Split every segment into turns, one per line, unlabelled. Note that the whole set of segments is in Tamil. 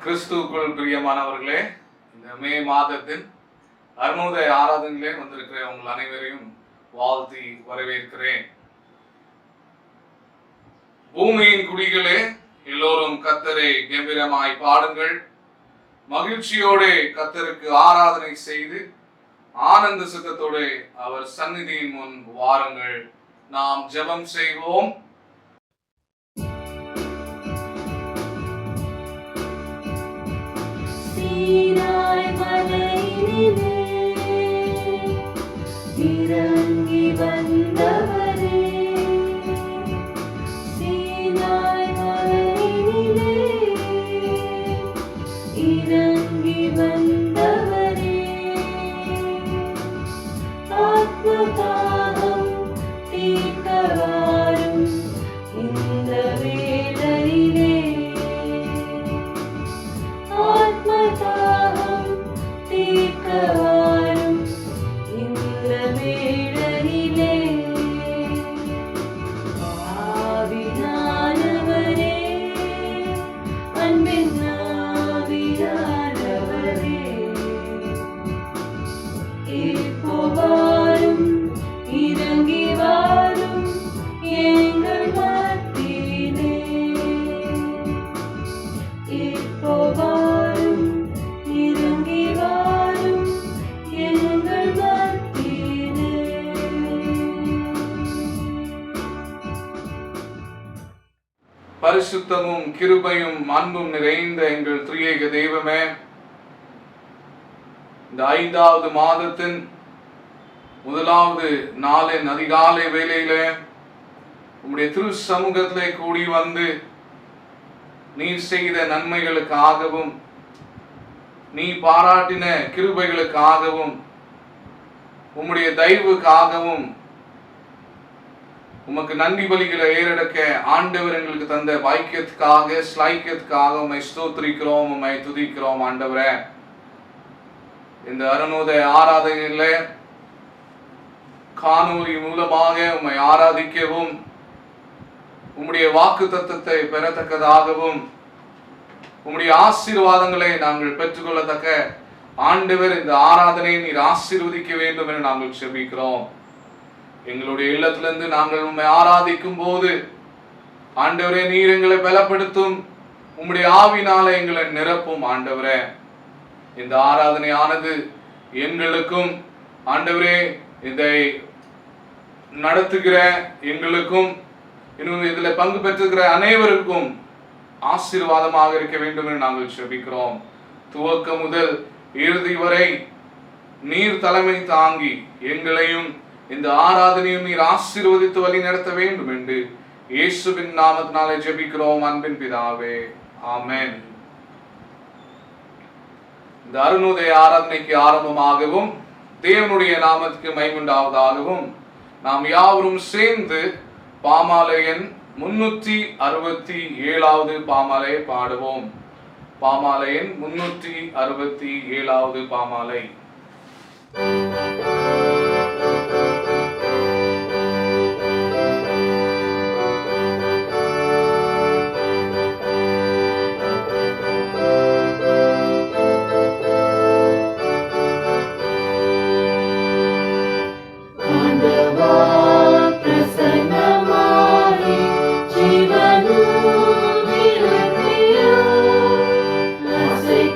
கிறிஸ்துவுக்குள் பிரியமானவர்களே, இந்த மே மாதத்தின் அருணோதய ஆராதனையிலே வந்திருக்கிற உங்கள் அனைவரையும் வாழ்த்தி வரவேற்கிறேன். பூமியின் குடிகளே, எல்லோரும் கர்த்தரை கம்பீரமாய் பாடுங்கள், மகிழ்ச்சியோடு கர்த்தருக்கு ஆராதனை செய்து ஆனந்த சித்தத்தோடு அவர் சந்நிதியின் முன் வாருங்கள். நாம் ஜெபம் செய்வோம்.
இறங்கி வந்தவரே, சீனாய் மலையினிலே இறங்கி வந்தவரே, ஆத்மதாகம் தீர்க்க வாரும் இந்த வேளையிலே, ஆத்மதாகம் தீர்க்க வாரும் இந்த வேளையிலே, ஆவியானவரே, அன்பின் ஆவியானவரே, இப்போ வாரும், இறங்கி வாரும் எங்கள் மத்தியிலே, இப்போ வாரும், இறங்கி வாரும் எங்கள் மத்தியிலே.
பரிசுத்தமும் கிருபையும் அன்பும் நிறைந்த எங்கள் திரியேக தெய்வமே, இந்த 5வது மாதத்தின் முதலாவது நாளின் அதிகாலை வேளையில உம்முடைய திரு சமூகத்திலே கூடி வந்து நீர் செய்த நன்மைகளுக்காகவும் நீ பாராட்டின கிருபைகளுக்காகவும் உம்முடைய தயவுக்காகவும் உமக்கு நன்றி பலிகளை ஏறெடுக்க ஆண்டவர் எங்களுக்கு தந்த பாக்கியத்துக்காக ஸ்லாய்க்கியத்துக்காக உம்மை ஸ்தோத்திரிக்கிறோம், உம்மை துதிக்கிறோம். ஆண்டவரே, இந்த அருணோதய ஆராதனையில காணொலி மூலமாக உம்மை ஆராதிக்கவும் உம்முடைய வாக்கு தத்தத்தை பெறத்தக்கதாகவும் உம்முடைய ஆசீர்வாதங்களை நாங்கள் பெற்றுக்கொள்ளத்தக்க ஆண்டவர் இந்த ஆராதனையை நீர் ஆசீர்வதிக்க வேண்டும் என நாங்கள் செபிக்கிறோம். எங்களுடைய இல்லத்திலிருந்து நாங்கள் உம்மை ஆராதிக்கும் போது ஆண்டவரே, நீர் எங்களை பலப்படுத்தும், உம்முடைய ஆவினால எங்களை நிரப்பும். ஆண்டவரே, இந்த ஆராதனையானது எங்களுக்கும் ஆண்டவரே இதை நடத்துகிற எங்களுக்கும் இன்னும் இதில் பங்கு பெற்றுகிற அனைவருக்கும் ஆசீர்வாதமாக இருக்க வேண்டும் என்று நாங்கள் செபிக்கிறோம். துவக்கம் முதல் இறுதி வரை நீர் தலைமை தாங்கி எங்களையும் இந்த ஆராதனையும் நீர் ஆசீர்வதித்து வழி நடத்த வேண்டும் என்று இயேசுவின் நாமத்தினாலே ஜெபிக்கிறோம் அன்பின் பிதாவே, ஆமென். இந்த அருணோதய ஆராதனைக்கு ஆரம்பமாகவும் தேவனுடைய நாமத்துக்கு மகிமையுண்டாவதாகவும் நாம் யாவரும் சேர்ந்து பாமாலையின் 367வது பாமாலையை பாடுவோம். பாமாலையின் 367வது பாமாலை.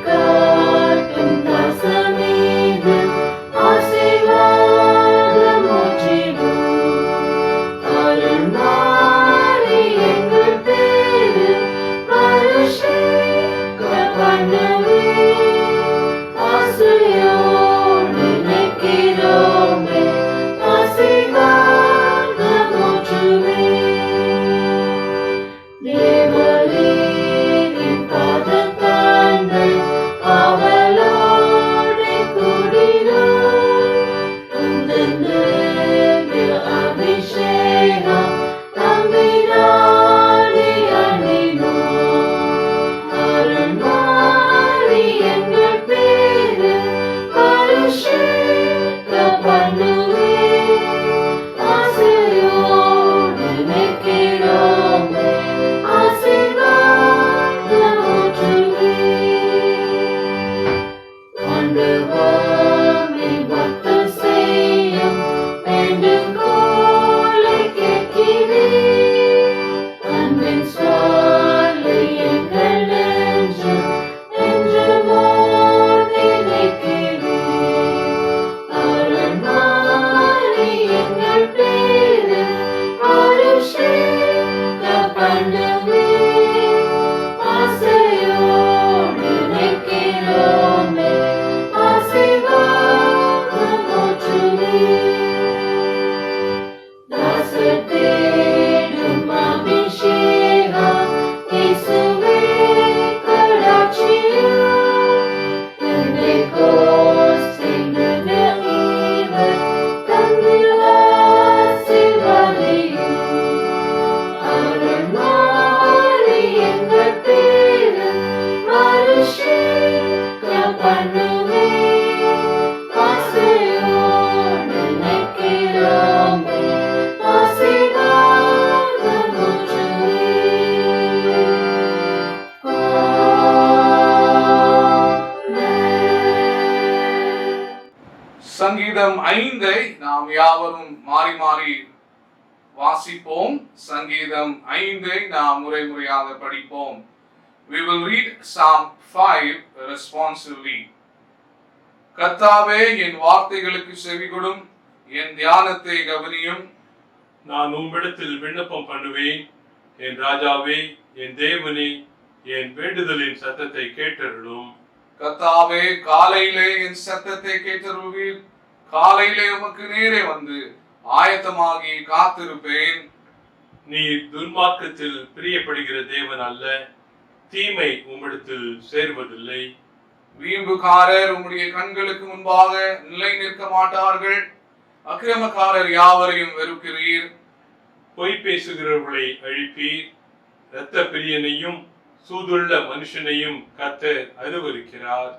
காட்டும் தசமே
சங்கீதம் 5 நாம் யாவரும் மாறி மாறி வாசிப்போம். சங்கீதம் 5 நாம் முறை முறையாக படிப்போம். We will read Psalm 5 responsively. கர்த்தாவே, என் வார்த்தைகளுக்கு செவிகொடும், என் தியானத்தை கவனியும்.
நான் உம்மிடத்தில் விண்ணப்பம் பண்ணுவேன். என் ராஜாவே, என் தேவனே, என் வேண்டுதலின் சத்தத்தை கேட்டருளும்.
கர்த்தாவே, காலையிலே என் சத்தத்தை கேட்டருள்வீர். காலையிலே உமக்கு நேரே வந்து ஆயத்தமாகி காத்திருப்பேன்.
நீர் துன்மார்க்கத்தில் பிரியப்படுகிற தேவன் அல்ல, தீமை உம்மிடத்தில் சேர்வதில்லை.
வீம்புக்காரர் உம்முடைய கண்களுக்கு முன்பாக நிலை நிற்க மாட்டார்கள். அக்கிரமக்காரர் யாவரையும் வெறுக்கிறீர்.
பொய் பேசுகிறவர்களை அழிப்பீர். இரத்த பிரியனையும் சூதுள்ள மனுஷனையும் கர்த்தர் அருவருக்கிறார்.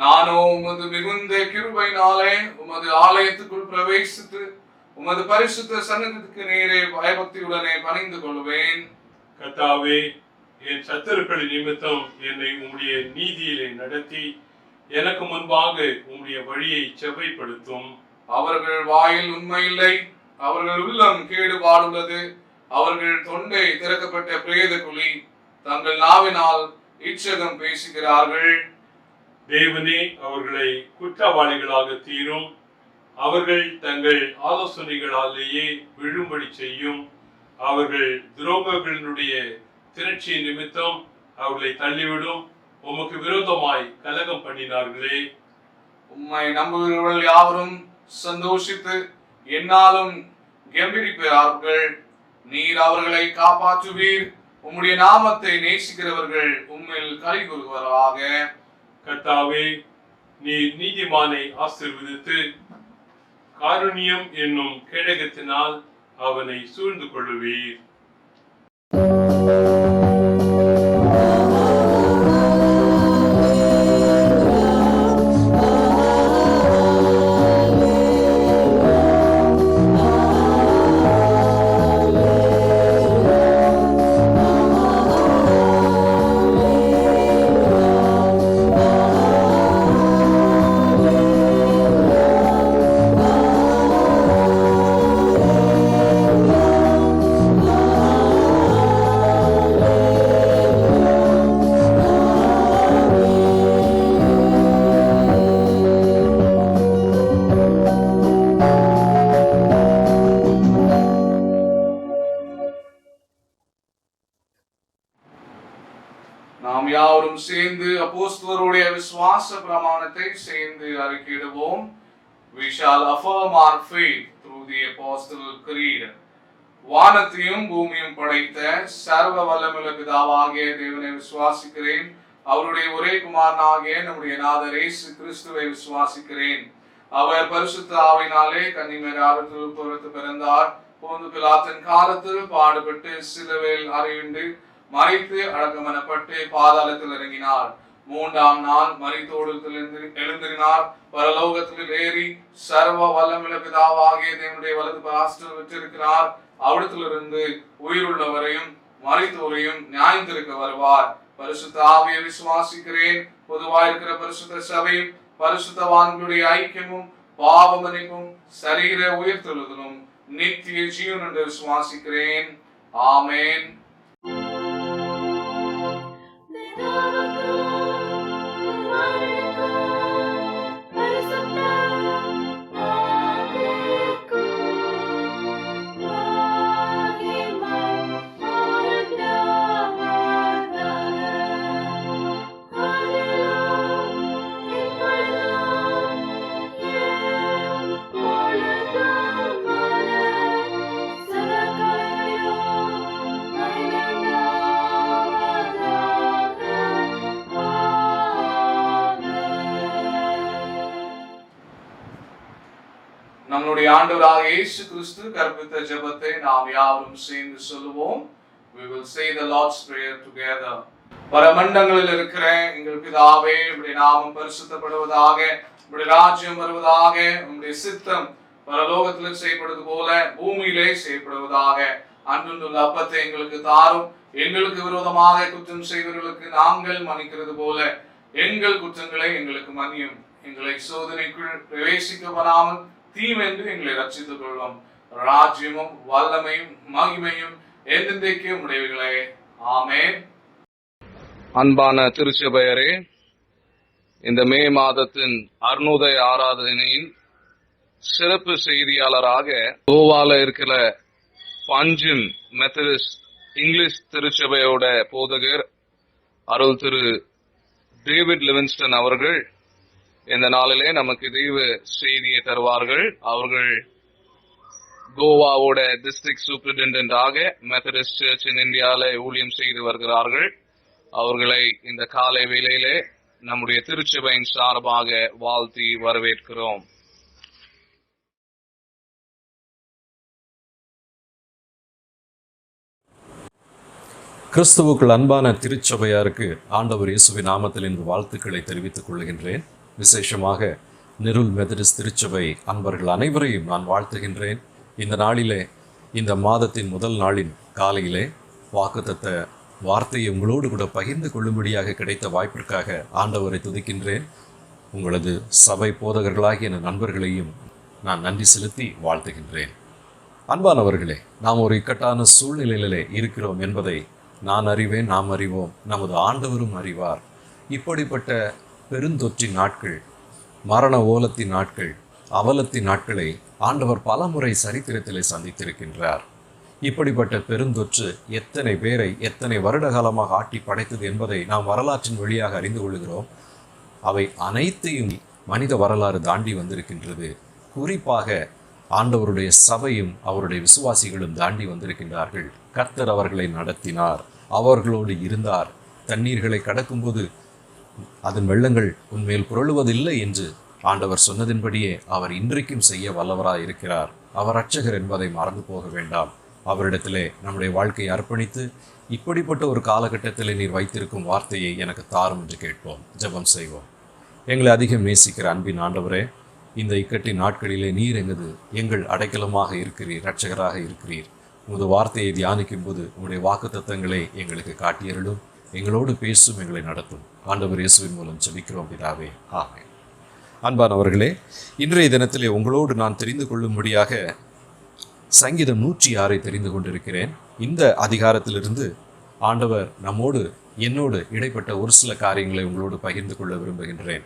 நானோ உமது மிகுந்த கிருபையினாலே உமது ஆலயத்துக்குள் பிரவேசித்து உமது பரிசுத்த சன்னதிக்கு நேரே பயபக்தியுடனே பணிந்து கொள்வேன்.
கர்த்தாவே, என் சத்துருக்களின் நிமித்தம் என்னை உம்முடைய நீதியிலே நடத்தி எனக்கு முன்பாக உம்முடைய வழியை செவ்வைப்படுத்தும்.
அவர்கள் வாயில் உண்மையில்லை, அவர்கள் உள்ளம் கேடுபாடுள்ளது. அவர்கள் தொண்டை திறக்கப்பட்ட பிரேத குழி, தங்கள் நாவினால் இச்சகம் பேசுகிறார்கள்.
தேவனே, அவர்களை குற்றவாளிகளாக தீரும். அவர்கள் தங்கள் ஆலோசனைகளாலேயே விழும்படி செய்யும். அவர்கள் துரோகங்களினுடைய திரட்சி நிமித்தம் அவர்களை தள்ளிவிடும். உமக்கு விரோதமாய் கலகம் பண்ணினார்களே.
உம்மை நம்புகிறவர்கள் யாவரும் சந்தோஷித்து என்னாலும் கெம்பீரிப்பார்கள். நீர் அவர்களை காப்பாற்றுவீர். உம்முடைய நாமத்தை நேசிக்கிறவர்கள் உம்மில் களி கூறுவாராக.
கர்த்தாவே, நீர் நீதிமானை ஆசீர்வதித்து காருண்யம் என்னும் கேடகத்தினால் அவனை சூழ்ந்து கொள்ளுவீர்.
நாம் யாவரும் சேர்ந்து அப்போஸ்தலருடைய விசுவாச பிரமாணத்தை சேர்ந்து அறிக்கையிடுவோம். We shall affirm our faith through the Apostolic Creed. வானத்தையும் பூமியும் படைத்த சர்வ வல்லமையுள்ள பிதாவாகிய தேவனை விசுவாசிக்கிறேன். அவருடைய ஒரே குமாரனாகிய நம்முடைய நாதர் இயேசு கிறிஸ்துவை விசுவாசிக்கிறேன். அவர் பரிசுத்த ஆவியினாலே கன்னிமரியாளிடத்தில் பிறந்தார். போந்து பிலாத்தின் காலத்தில் பாடுபட்டு சிலுவையில் அறையுண்டு மரித்து அடக்கமனப்பட்டு பாதாளத்தில் இறங்கினார். 3ஆம் நாள் மரித்தோடு எழுந்தினார். பரலோகத்தில் ஏறி சர்வ வல்லமையுள்ள பிதாவாகிய தேவனுடைய வலது பாஸ்டர் விற்றிருக்கிறார். அவிடத்திலிருந்து உயிருள்ளவரையும் மரித்தோரையும் நியாயந்திருக்க வருவார். பரிசுத்த ஆவியை விசுவாசிக்கிறேன். பொதுவாயிருக்கிற பரிசுத்த சபையும் பரிசுத்தவான்களுடைய ஐக்கியமும் பாவ மன்னிப்பும் சரீர உயிர்த்தெழுதலும் நித்திய ஜீவன் என்று விசுவாசிக்கிறேன். ஆமென். நம்முடைய ஆண்டவராகிய இயேசு கிறிஸ்து கற்பித்த ஜெபத்தை நாம் யாவரும் சேர்ந்து சொல்லுவோம். We will say the Lord's Prayer together. பரமண்டங்களில் இருக்கிற எங்கள் பிதாவே, உம்முடைய நாமம் பரிசுத்தப்படுவதாக, உம்முடைய ராஜ்யம் வருவதாக, உம்முடைய சித்தம் பரலோகத்தில் செய்யப்படுவது போல பூமியிலே செய்யப்படுவதாக. அன்றுள்ள அப்பத்தை எங்களுக்கு தாரும். எங்களுக்கு விரோதமாக குற்றம் செய்தவர்களுக்கு நாங்கள் மன்னிக்கிறது போல எங்கள் குற்றங்களை எங்களுக்கு மன்னியும். எங்களை சோதனைக்குள் பிரவேசிக்க வராமல் தீமென்று எங்களை ரட்சித்துக் கொள்ளும். ராஜ்யமும் வல்லமையும் மகிமையும் என்றென்றைக்கும் உடையவைகளே. ஆமென். அன்பான திருச்சபையரே, இந்த மே மாதத்தின் அருணோதய ஆராதனையின் சிறப்பு செய்தியாளராக கோவால இருக்கிற பஞ்சிம் மெத்தடிஸ்ட் இங்கிலீஷ் திருச்சபையோட போதகர் அருள் திரு டேவிட் லிவிங்ஸ்டன் அவர்கள் இந்த நாளிலே நமக்கு தெய்வ செய்தியை தருவார்கள். அவர்கள் கோவாவோட டிஸ்ட்ரிக்ட் சூப்பரிண்டென்டென்ட் ஆக மெத்தடிஸ்ட் சர்ச் இன் இந்தியாவில ஊழியம் செய்து வருகிறார்கள். அவர்களை இந்த காலை வேளையிலே நம்முடைய திருச்சபையின் சார்பாக வாழ்த்தி வரவேற்கிறோம்.
கிறிஸ்துவுக்குள் அன்பான திருச்சபையாருக்கு ஆண்டவர் இயேசுவின் நாமத்தில் இன்று வாழ்த்துக்களை தெரிவித்துக் கொள்கின்றேன். விசேஷமாக நிருல் மெத்தடிஸ்ட் திருச்சபை அன்பர்கள் அனைவரையும் நான் வாழ்த்துகின்றேன். இந்த நாளிலே, இந்த மாதத்தின் முதல் நாளின் காலையிலே வாக்குத்தத்த வார்த்தையை உங்களோடு கூட பகிர்ந்து கொள்ளும்படியாக கிடைத்த வாய்ப்பிற்காக ஆண்டவரை துதிக்கின்றேன். உங்களது சபை போதகர்களாகிய என் நண்பர்களையும் நான் நன்றி செலுத்தி வாழ்த்துகின்றேன். அன்பானவர்களே, நாம் ஒரு இக்கட்டான சூழ்நிலையிலே இருக்கிறோம் என்பதை நான் அறிவேன், நாம் அறிவோம், நமது ஆண்டவரும் அறிவார். இப்படிப்பட்ட பெருந்தொற்றின் நாட்கள், மரண ஓலத்தின் நாட்கள், அவலத்தின் நாட்களை ஆண்டவர் பலமுறை சரித்திரத்திலே சந்தித்திருக்கின்றார். இப்படிப்பட்ட பெருந்தொற்று எத்தனை பேரை எத்தனை வருட காலமாக ஆட்டி படைத்தது என்பதை நாம் வரலாற்றின் வழியாக அறிந்து கொள்கிறோம். அவை அனைத்தையும் மனித வரலாறு தாண்டி வந்திருக்கின்றது. குறிப்பாக ஆண்டவருடைய சபையும் அவருடைய விசுவாசிகளும் தாண்டி வந்திருக்கின்றார்கள். கர்த்தர் அவர்களை நடத்தினார், அவர்களோடு இருந்தார். தண்ணீர்களை கடக்கும்போது அதன் வெள்ளங்கள் உன்மேல் புரளுவதில்லை என்று ஆண்டவர் சொன்னதின்படியே அவர் இன்றைக்கும் செய்ய வல்லவராய் இருக்கிறார். அவர் இரட்சகர் என்பதை மறந்து போக வேண்டாம். அவரிடத்திலே நம்முடைய வாழ்க்கையை அர்ப்பணித்து, இப்படிப்பட்ட ஒரு காலகட்டத்தில் நீர் வைத்திருக்கும் வார்த்தையை எனக்கு தாரும் என்று கேட்போம். ஜெபம் செய்வோம். எங்களை அதிகம் நேசிக்கிற அன்பின் ஆண்டவரே, இந்த இக்கட்டின் நாட்களிலே நீர் எங்கள் அடைக்கலமாக இருக்கிறீர், இரட்சகராக இருக்கிறீர். உமது வார்த்தையை தியானிக்கும் போது உங்களுடைய வாக்குத்தத்தங்களை எங்களுக்கு காட்டியருளும், எங்களோடு பேசும், எங்களை நடத்தும். ஆண்டவர் இயேசுவின் மூலம் ஜெபிக்கிறோம் பிதாவே, ஆமென். அன்பானவர்களே, இன்றைய தினத்திலே உங்களோடு நான் தெரிந்து கொள்ளும்படியாக சங்கீதம் 106 தெரிந்து கொண்டிருக்கிறேன். இந்த அதிகாரத்திலிருந்து ஆண்டவர் என்னோடு இடைப்பட்ட ஒரு சில காரியங்களை உங்களோடு பகிர்ந்து கொள்ள விரும்புகின்றேன்.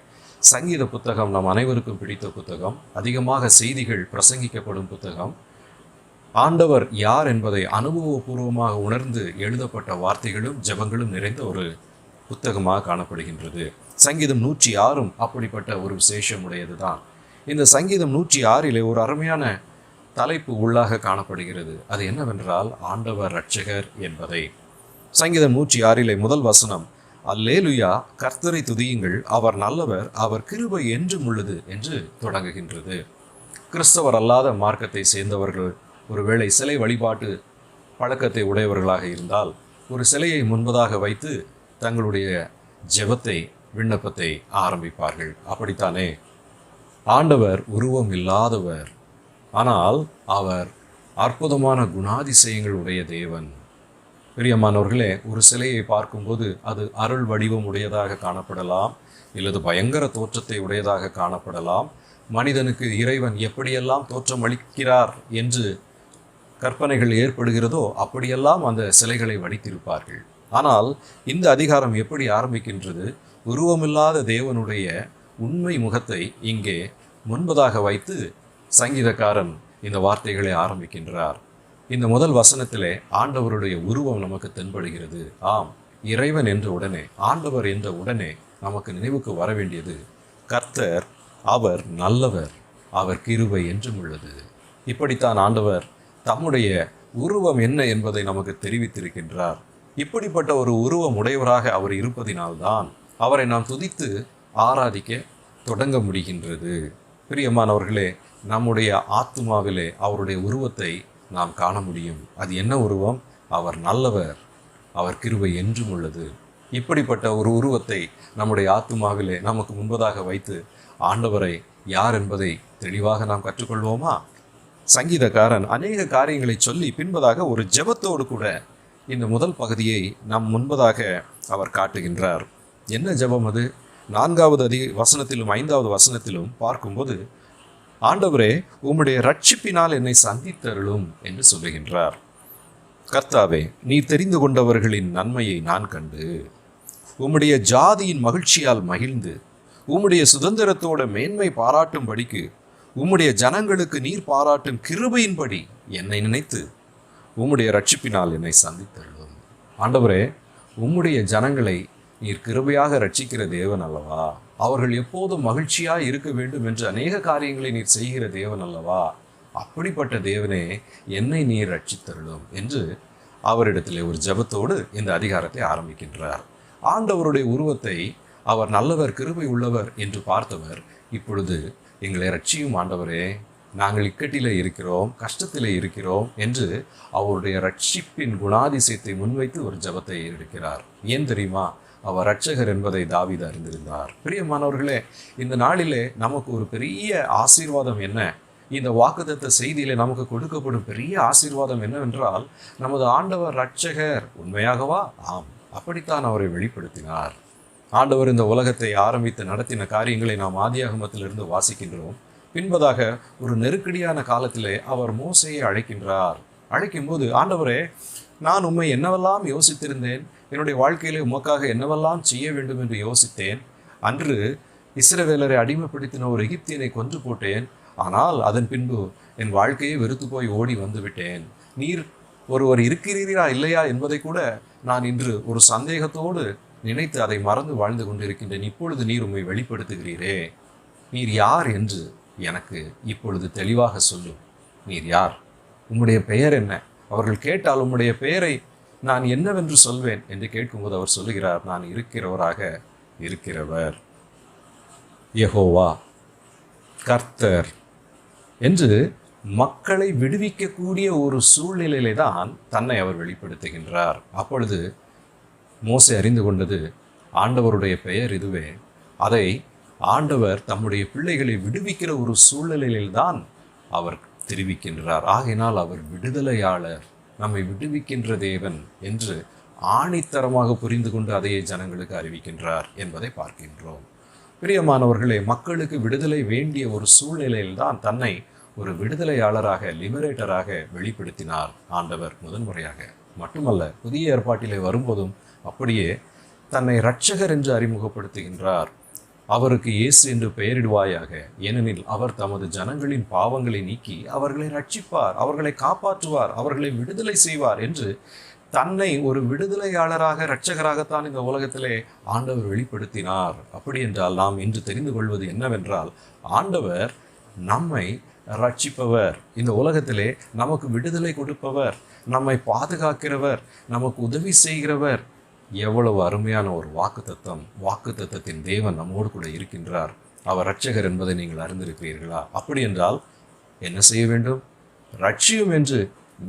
சங்கீத புத்தகம் நம் அனைவருக்கும் பிடித்த புத்தகம், அதிகமாக செய்திகள் பிரசங்கிக்கப்படும் புத்தகம். ஆண்டவர் யார் என்பதை அனுபவபூர்வமாக உணர்ந்து எழுதப்பட்ட வார்த்தைகளும் ஜெபங்களும் நிறைந்த ஒரு புத்தகமாக காணப்படுகின்றது. சங்கீதம் 106 அப்படிப்பட்ட ஒரு விசேஷம் உடையதுதான். இந்த சங்கீதம் 106 ஒரு அருமையான தலைப்பு உள்ளாக காணப்படுகிறது. அது என்னவென்றால், ஆண்டவர் இரட்சகர் என்பதை. சங்கீதம் 106 முதல் வசனம், அல்லேலுயா, கர்த்தரை துதியுங்கள், அவர் நல்லவர், அவர் கிருபை என்றும் உள்ளது என்று தொடங்குகின்றது. கிறிஸ்தவர் அல்லாத மார்க்கத்தை சேர்ந்தவர்கள் ஒருவேளை சிலை வழிபாட்டு பழக்கத்தை உடையவர்களாக இருந்தால் ஒரு சிலையை முன்பதாக வைத்து தங்களுடைய ஜெபத்தை, விண்ணப்பத்தை ஆரம்பிப்பார்கள். அப்படித்தானே? ஆண்டவர் உருவம் இல்லாதவர், ஆனால் அவர் அற்புதமான குணாதிசயங்கள் உடைய தேவன். பிரியமானவர்களே, ஒரு சிலையை பார்க்கும்போது அது அருள் வடிவம் உடையதாக காணப்படலாம், இல்லது பயங்கர தோற்றத்தை உடையதாக காணப்படலாம். மனிதனுக்கு இறைவன் எப்படியெல்லாம் தோற்றம் அளிக்கிறார் என்று கற்பனைகள் ஏற்படுகிறதோ அப்படியெல்லாம் அந்த சிலைகளை வடித்திருப்பார்கள். ஆனால் இந்த அதிகாரம் எப்படி ஆரம்பிக்கின்றது? உருவமில்லாத தேவனுடைய உண்மை முகத்தை இங்கே முன்பதாக வைத்து சங்கீதக்காரன் இந்த வார்த்தைகளை ஆரம்பிக்கின்றார். இந்த முதல் வசனத்திலே ஆண்டவருடைய உருவம் நமக்கு தென்படுகிறது. ஆம், இறைவன் என்ற உடனே, ஆண்டவர் என்ற உடனே நமக்கு நினைவுக்கு வர வேண்டியது கர்த்தர், அவர் நல்லவர், அவர் கிருபை என்றும் உள்ளது. இப்படித்தான் ஆண்டவர் தம்முடைய உருவம் என்ன என்பதை நமக்கு தெரிவித்திருக்கின்றார். இப்படிப்பட்ட ஒரு உருவம் உடையவராக அவர் இருப்பதினால்தான் அவரை நாம் துதித்து ஆராதிக்க தொடங்க முடிகின்றது. பிரியமானவர்களே, நம்முடைய ஆத்துமாவிலே அவருடைய உருவத்தை நாம் காண முடியும். அது என்ன உருவம்? அவர் நல்லவர், அவர் கிருபை என்றும் உள்ளது. இப்படிப்பட்ட ஒரு உருவத்தை நம்முடைய ஆத்துமாவிலே நமக்கு முன்பதாக வைத்து ஆண்டவரை யார் என்பதை தெளிவாக நாம் கற்றுக்கொள்வோமா? சங்கீதக்காரன் அநேக காரியங்களை சொல்லி பின்பதாக ஒரு ஜெபத்தோடு கூட இந்த முதல் பகுதியை நம் முன்பதாக அவர் காட்டுகின்றார். என்ன ஜெபம் அது? 4வது வசனத்திலும் 5வது வசனத்திலும் பார்க்கும்போது ஆண்டவரே உம்முடைய ரட்சிப்பினால் என்னை சந்தித்தருளும் என்று சொல்லுகின்றார். கர்த்தாவே, நீ தெரிந்து கொண்டவர்களின் நன்மையை நான் கண்டு உம்முடைய ஜாதியின் மகிழ்ச்சியால் மகிழ்ந்து உம்முடைய சுதந்திரத்தோட மேன்மை பாராட்டும்படிக்கு உம்முடைய ஜனங்களுக்கு நீர் பாராட்டும் கிருபையின்படி என்னை நினைத்து உம்முடைய ரட்சிப்பினால் என்னை சந்தித்தருளும். ஆண்டவரே, உம்முடைய ஜனங்களை நீர் கிருபையாக ரட்சிக்கிற தேவன் அல்லவா? அவர்கள் எப்போதும் மகிழ்ச்சியாய் இருக்க வேண்டும் என்று அநேக காரியங்களை நீர் செய்கிற தேவன் அல்லவா? அப்படிப்பட்ட தேவனே, என்னை நீர் ரட்சித்தருளும் என்று அவரிடத்திலே ஒரு ஜெபத்தோடு இந்த அதிகாரத்தை ஆரம்பிக்கின்றார். ஆண்டவருடைய உருவத்தை அவர் நல்லவர், கிருபை உள்ளவர் என்று பார்த்தவர் இப்பொழுது எங்களை ரட்சியும் ஆண்டவரே, நாங்கள் இக்கட்டிலே இருக்கிறோம், கஷ்டத்திலே இருக்கிறோம் என்று அவருடைய ரட்சிப்பின் குணாதிசயத்தை முன்வைத்து ஒரு ஜெபத்தை எடுக்கிறார். ஏன் தெரியுமா? அவர் ரட்சகர் என்பதை தாவீது அறிந்திருந்தார். பிரியமானவர்களே, இந்த நாளிலே நமக்கு ஒரு பெரிய ஆசீர்வாதம் என்ன? இந்த வாக்குத்தத்த செய்தியிலே நமக்கு கொடுக்கப்படும் பெரிய ஆசீர்வாதம் என்னவென்றால், நமது ஆண்டவர் ரட்சகர். உண்மையாகவா? ஆம், அப்படித்தான் அவரை வெளிப்படுத்தினார். ஆண்டவர் இந்த உலகத்தை ஆரம்பித்து நடத்தின காரியங்களை நாம் ஆதியாகமத்திலிருந்து வாசிக்கின்றோம். பின்பதாக ஒரு நெருக்கடியான காலத்திலே அவர் மோசேயை அழைக்கின்றார். அழைக்கும்போது, ஆண்டவரே, நான் உம்மை என்னவெல்லாம் யோசித்திருந்தேன், என்னுடைய வாழ்க்கையிலே உமக்காக என்னவெல்லாம் செய்ய வேண்டும் என்று யோசித்தேன். அன்று இஸ்ரவேலரை அடிமைப்படுத்தின ஒரு எகிப்தியனை கொன்று போட்டேன். ஆனால் அதன் பின்பு என் வாழ்க்கையை வெறுத்து போய் ஓடி வந்து விட்டேன். நீர் ஒருவர் இருக்கிறீரா இல்லையா என்பதை கூட நான் இன்று ஒரு சந்தேகத்தோடு நினைத்து அதை மறந்து வாழ்ந்து கொண்டிருக்கின்றேன். இப்பொழுது நீர் உம்மை வெளிப்படுத்துகிறீரே, நீர் யார் என்று எனக்கு இப்பொழுது தெளிவாக சொல்லும். நீர் யார்? உம்முடைய பெயர் என்ன? அவர்கள் கேட்டால் உம்முடைய பெயரை நான் என்னவென்று சொல்வேன் என்று கேட்கும்போது அவர் சொல்லுகிறார், நான் இருக்கிறவராக இருக்கிறவர், யெகோவா, கர்த்தர் என்று மக்களை விடுவிக்கக்கூடிய ஒரு சூழ்நிலையிலே தான் தன்னை அவர் வெளிப்படுத்துகின்றார். அப்பொழுது மோசே அறிந்து கொண்டது, ஆண்டவருடைய பெயர் இதுவே. அதை ஆண்டவர் தம்முடைய பிள்ளைகளை விடுவிக்கிற ஒரு சூழ்நிலையில்தான் அவர் தெரிவிக்கின்றார். ஆகையினால் அவர் விடுதலையாளர், நம்மை விடுவிக்கின்ற தேவன் என்று ஆணித்தரமாக புரிந்து கொண்டு அதையே ஜனங்களுக்கு அறிவிக்கின்றார் என்பதை பார்க்கின்றோம். பிரியமானவர்களே, மக்களுக்கு விடுதலை வேண்டிய ஒரு சூழ்நிலையில்தான் தன்னை ஒரு விடுதலையாளராக, லிபரேட்டராக வெளிப்படுத்தினார் ஆண்டவர் முதன்முறையாக. மட்டுமல்ல, புதிய ஏற்பாட்டிலே வரும்போதும் அப்படியே தன்னை இரட்சகர் என்று அறிமுகப்படுத்துகின்றார். அவருக்கு இயேசு என்று பெயரிடுவாயாக, ஏனெனில் அவர் தமது ஜனங்களின் பாவங்களை நீக்கி அவர்களை ரட்சிப்பார், அவர்களை காப்பாற்றுவார், அவர்களை விடுதலை செய்வார் என்று தன்னை ஒரு விடுதலையாளராக, இரட்சகராகத்தான் இந்த உலகத்திலே ஆண்டவர் வெளிப்படுத்தினார். அப்படி என்றால் நாம் இன்று தெரிந்து கொள்வது என்னவென்றால், ஆண்டவர் நம்மை ரட்சிப்பவர், இந்த உலகத்திலே நமக்கு விடுதலை கொடுப்பவர், நம்மை பாதுகாக்கிறவர், நமக்கு உதவி செய்கிறவர். எவ்வளவு அருமையான ஒரு வாக்குத்தத்தம்! வாக்குத்தத்தத்தின் தேவன் நம்மோடு கூட இருக்கின்றார். அவர் இரட்சகர் என்பதை நீங்கள் அறிந்திருக்கிறீர்களா? அப்படி என்றால் என்ன செய்ய வேண்டும்? ரட்சியும் என்று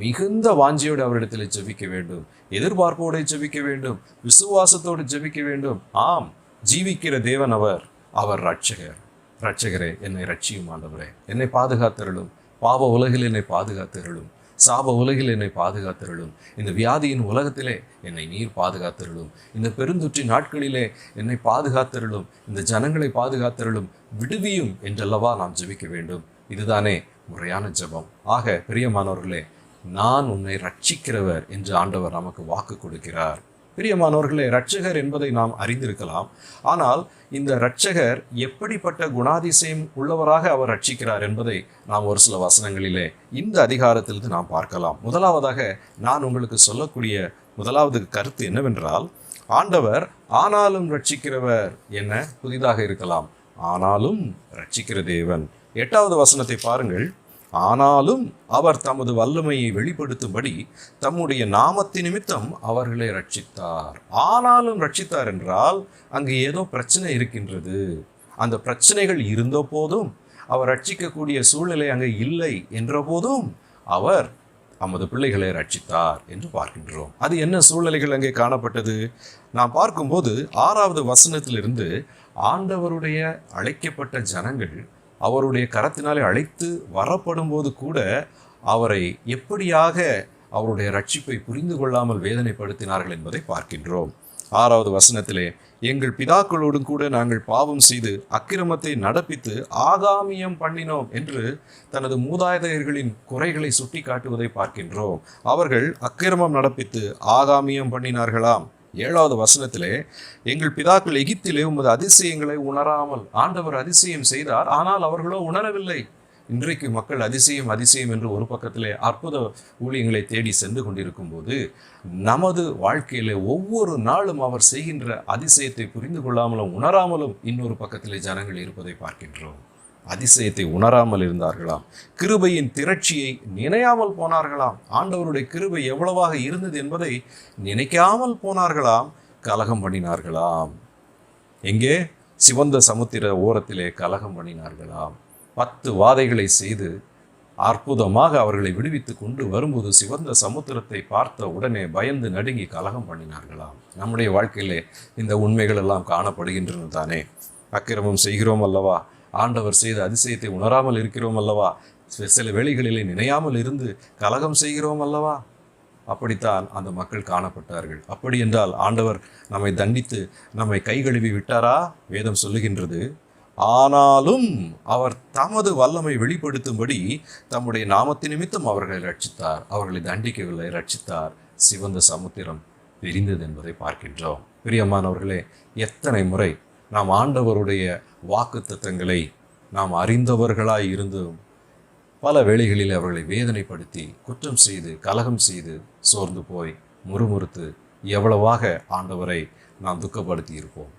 மிகுந்த வாஞ்சியோடு அவரிடத்தில் ஜெபிக்க வேண்டும், எதிர்பார்ப்போடு ஜெபிக்க வேண்டும், விசுவாசத்தோடு ஜெபிக்க வேண்டும். ஆம், ஜீவிக்கிற தேவன் அவர், அவர் இரட்சகர். இரட்சகரே, என்னை ரட்சியும் ஆண்டவரே, என்னை பாதுகாத்தருளும், பாவ உலகில் என்னை பாதுகாத்தருளும், சாப உலகில் என்னை பாதுகாத்தருளும், இந்த வியாதியின் உலகத்திலே என்னை நீர் பாதுகாத்தருளும், இந்த பெருந்தொற்றின் நாட்களிலே என்னை பாதுகாத்தருளும், இந்த ஜனங்களை பாதுகாத்தருளும், விடுவியும் என்றல்லவா நாம் ஜெபிக்க வேண்டும். இதுதானே முறையான ஜெபம். ஆக பிரியமானவர்களே, நான் உன்னை ரட்சிக்கிறவர் என்று ஆண்டவர் நமக்கு வாக்கு கொடுக்கிறார். பிரியமானவர்களே, இரட்சகர் என்பதை நாம் அறிந்திருக்கலாம். ஆனால் இந்த இரட்சகர் எப்படிப்பட்ட குணாதிசயம் உள்ளவராக அவர் ரட்சிக்கிறார் என்பதை நாம் ஒரு சில வசனங்களிலே இந்த அதிகாரத்திலிருந்து நாம் பார்க்கலாம். முதலாவதாக நான் உங்களுக்கு சொல்லக்கூடிய முதலாவது கருத்து என்னவென்றால், ஆண்டவர் ஆனாலும் ரட்சிக்கிறவர். என்ன புதிதாக இருக்கலாம், ஆனாலும் ரட்சிக்கிற தேவன். 8வது வசனத்தை பாருங்கள். ஆனாலும் அவர் தமது வல்லமையை வெளிப்படுத்தும்படி தம்முடைய நாமத்தின் நிமித்தம் அவர்களை ரட்சித்தார். ஆனாலும் ரட்சித்தார் என்றால் அங்கு ஏதோ பிரச்சனை இருக்கின்றது. அந்த பிரச்சனைகள் இருந்த போதும், அவர் ரட்சிக்கக்கூடிய சூழ்நிலை அங்கே இல்லை என்ற போதும் அவர் தமது பிள்ளைகளை ரட்சித்தார் என்று பார்க்கின்றோம். அது என்ன சூழ்நிலைகள் அங்கே காணப்பட்டது? நாம் பார்க்கும்போது 6வது வசனத்திலிருந்து ஆண்டவருடைய அழைக்கப்பட்ட ஜனங்கள் அவருடைய கரத்தினாலே அழைத்து வரப்படும் போது கூட அவரை எப்படியாக அவருடைய ரட்சிப்பை புரிந்து கொள்ளாமல் வேதனைப்படுத்தினார்கள் என்பதை பார்க்கின்றோம். 6வது வசனத்திலே, எங்கள் பிதாக்களோடும் கூட நாங்கள் பாவம் செய்து அக்கிரமத்தை நடப்பித்து ஆகாமியம் பண்ணினோம் என்று தனது மூதாதையர்களின் குறைகளை சுட்டி காட்டுவதை பார்க்கின்றோம். அவர்கள் அக்கிரமம் நடப்பித்து ஆகாமியம் பண்ணினார்களாம். 7வது வசனத்திலே, எங்கள் பிதாக்கள் எகிப்திலே உமது அதிசயங்களை உணராமல், ஆண்டவர் அதிசயம் செய்தார், ஆனால் அவர்களோ உணரவில்லை. இன்றைக்கு மக்கள் அதிசயம் அதிசயம் என்று ஒரு பக்கத்திலே அற்புத ஊழியங்களை தேடி சென்று கொண்டிருக்கும் போது, நமது வாழ்க்கையிலே ஒவ்வொரு நாளும் அவர் செய்கின்ற அதிசயத்தை புரிந்து கொள்ளாமலும் உணராமலும் இன்னொரு பக்கத்திலே ஜனங்கள் இருப்பதை பார்க்கின்றோம். அதிசயத்தை உணராமல் இருந்தார்களாம். கிருபையின் திரட்சியை நினையாமல் போனார்களாம். ஆண்டவருடைய கிருபை எவ்வளவாக இருந்தது என்பதை நினைக்காமல் போனார்களாம். கலகம் பண்ணினார்களாம். எங்கே? சிவந்த சமுத்திர ஓரத்திலே கலகம் பண்ணினார்களாம். 10 வாதைகளை செய்து அற்புதமாக அவர்களை விடுவித்து கொண்டு வரும்போது சிவந்த சமுத்திரத்தை பார்த்த உடனே பயந்து நடுங்கி கலகம் பண்ணினார்களாம். நம்முடைய வாழ்க்கையிலே இந்த உண்மைகள் எல்லாம் காணப்படுகின்றன தானே. அக்கிரமம் செய்கிறோம் அல்லவா, ஆண்டவர் செய்த அதிசயத்தை உணராமல் இருக்கிறோம் அல்லவா, சில வேளைகளிலே நினையாமல் இருந்து கலகம் செய்கிறோம் அல்லவா. அப்படித்தான் அந்த மக்கள் காணப்பட்டார்கள். அப்படி என்றால் ஆண்டவர் நம்மை தண்டித்து நம்மை கை கழுவி விட்டாரா? வேதம் சொல்லுகின்றது, ஆனாலும் அவர் தமது வல்லமை வெளிப்படுத்தும்படி தம்முடைய நாமத்தின் நிமித்தம் அவர்களை ரட்சித்தார். அவர்களை தண்டிக்கவில்லை, ரட்சித்தார். சிவந்த சமுத்திரம் பிரிந்தது என்பதை பார்க்கின்றோம். பிரியமானவர்களே, எத்தனை முறை நாம் ஆண்டவருடைய வாக்குத்தத்தங்களை நாம் அறிந்தவர்களாய் இருந்தும் பல வேளைகளில் அவர்களை வேதனைப்படுத்தி குற்றம் செய்து கலகம் செய்து சோர்ந்து போய் முறுமுறுத்து எவ்வளவாக ஆண்டவரை நாம் துக்கப்படுத்தி இருப்போம்.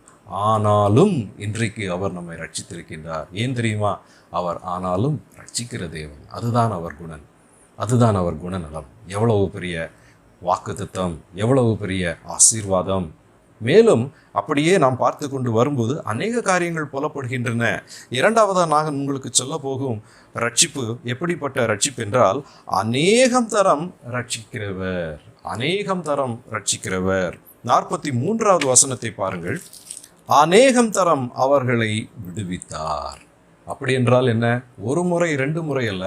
ஆனாலும் இன்றைக்கு அவர் நம்மை ரட்சித்திருக்கின்றார். ஏன் தெரியுமா? அவர் ஆனாலும் ரட்சிக்கிற தேவன். அதுதான் அவர் குணம், அதுதான் அவர் குணநலம். எவ்வளவு பெரிய வாக்குத்தத்தம், எவ்வளவு பெரிய ஆசீர்வாதம். மேலும் அப்படியே நாம் பார்த்து கொண்டு வரும்போது அநேக காரியங்கள் புலப்படுகின்றன. 2வதாக நான் உங்களுக்கு சொல்ல போகும் ரட்சிப்பு எப்படிப்பட்ட ரட்சிப்பு என்றால், அநேகம் தரம் ரட்சிக்கிறவர், அநேகம் தரம் ரட்சிக்கிறவர். 43வது வசனத்தை பாருங்கள். அநேகம் தரம் அவர்களை விடுவித்தார். அப்படி என்றால் என்ன? ஒரு முறை 2 முறை அல்ல,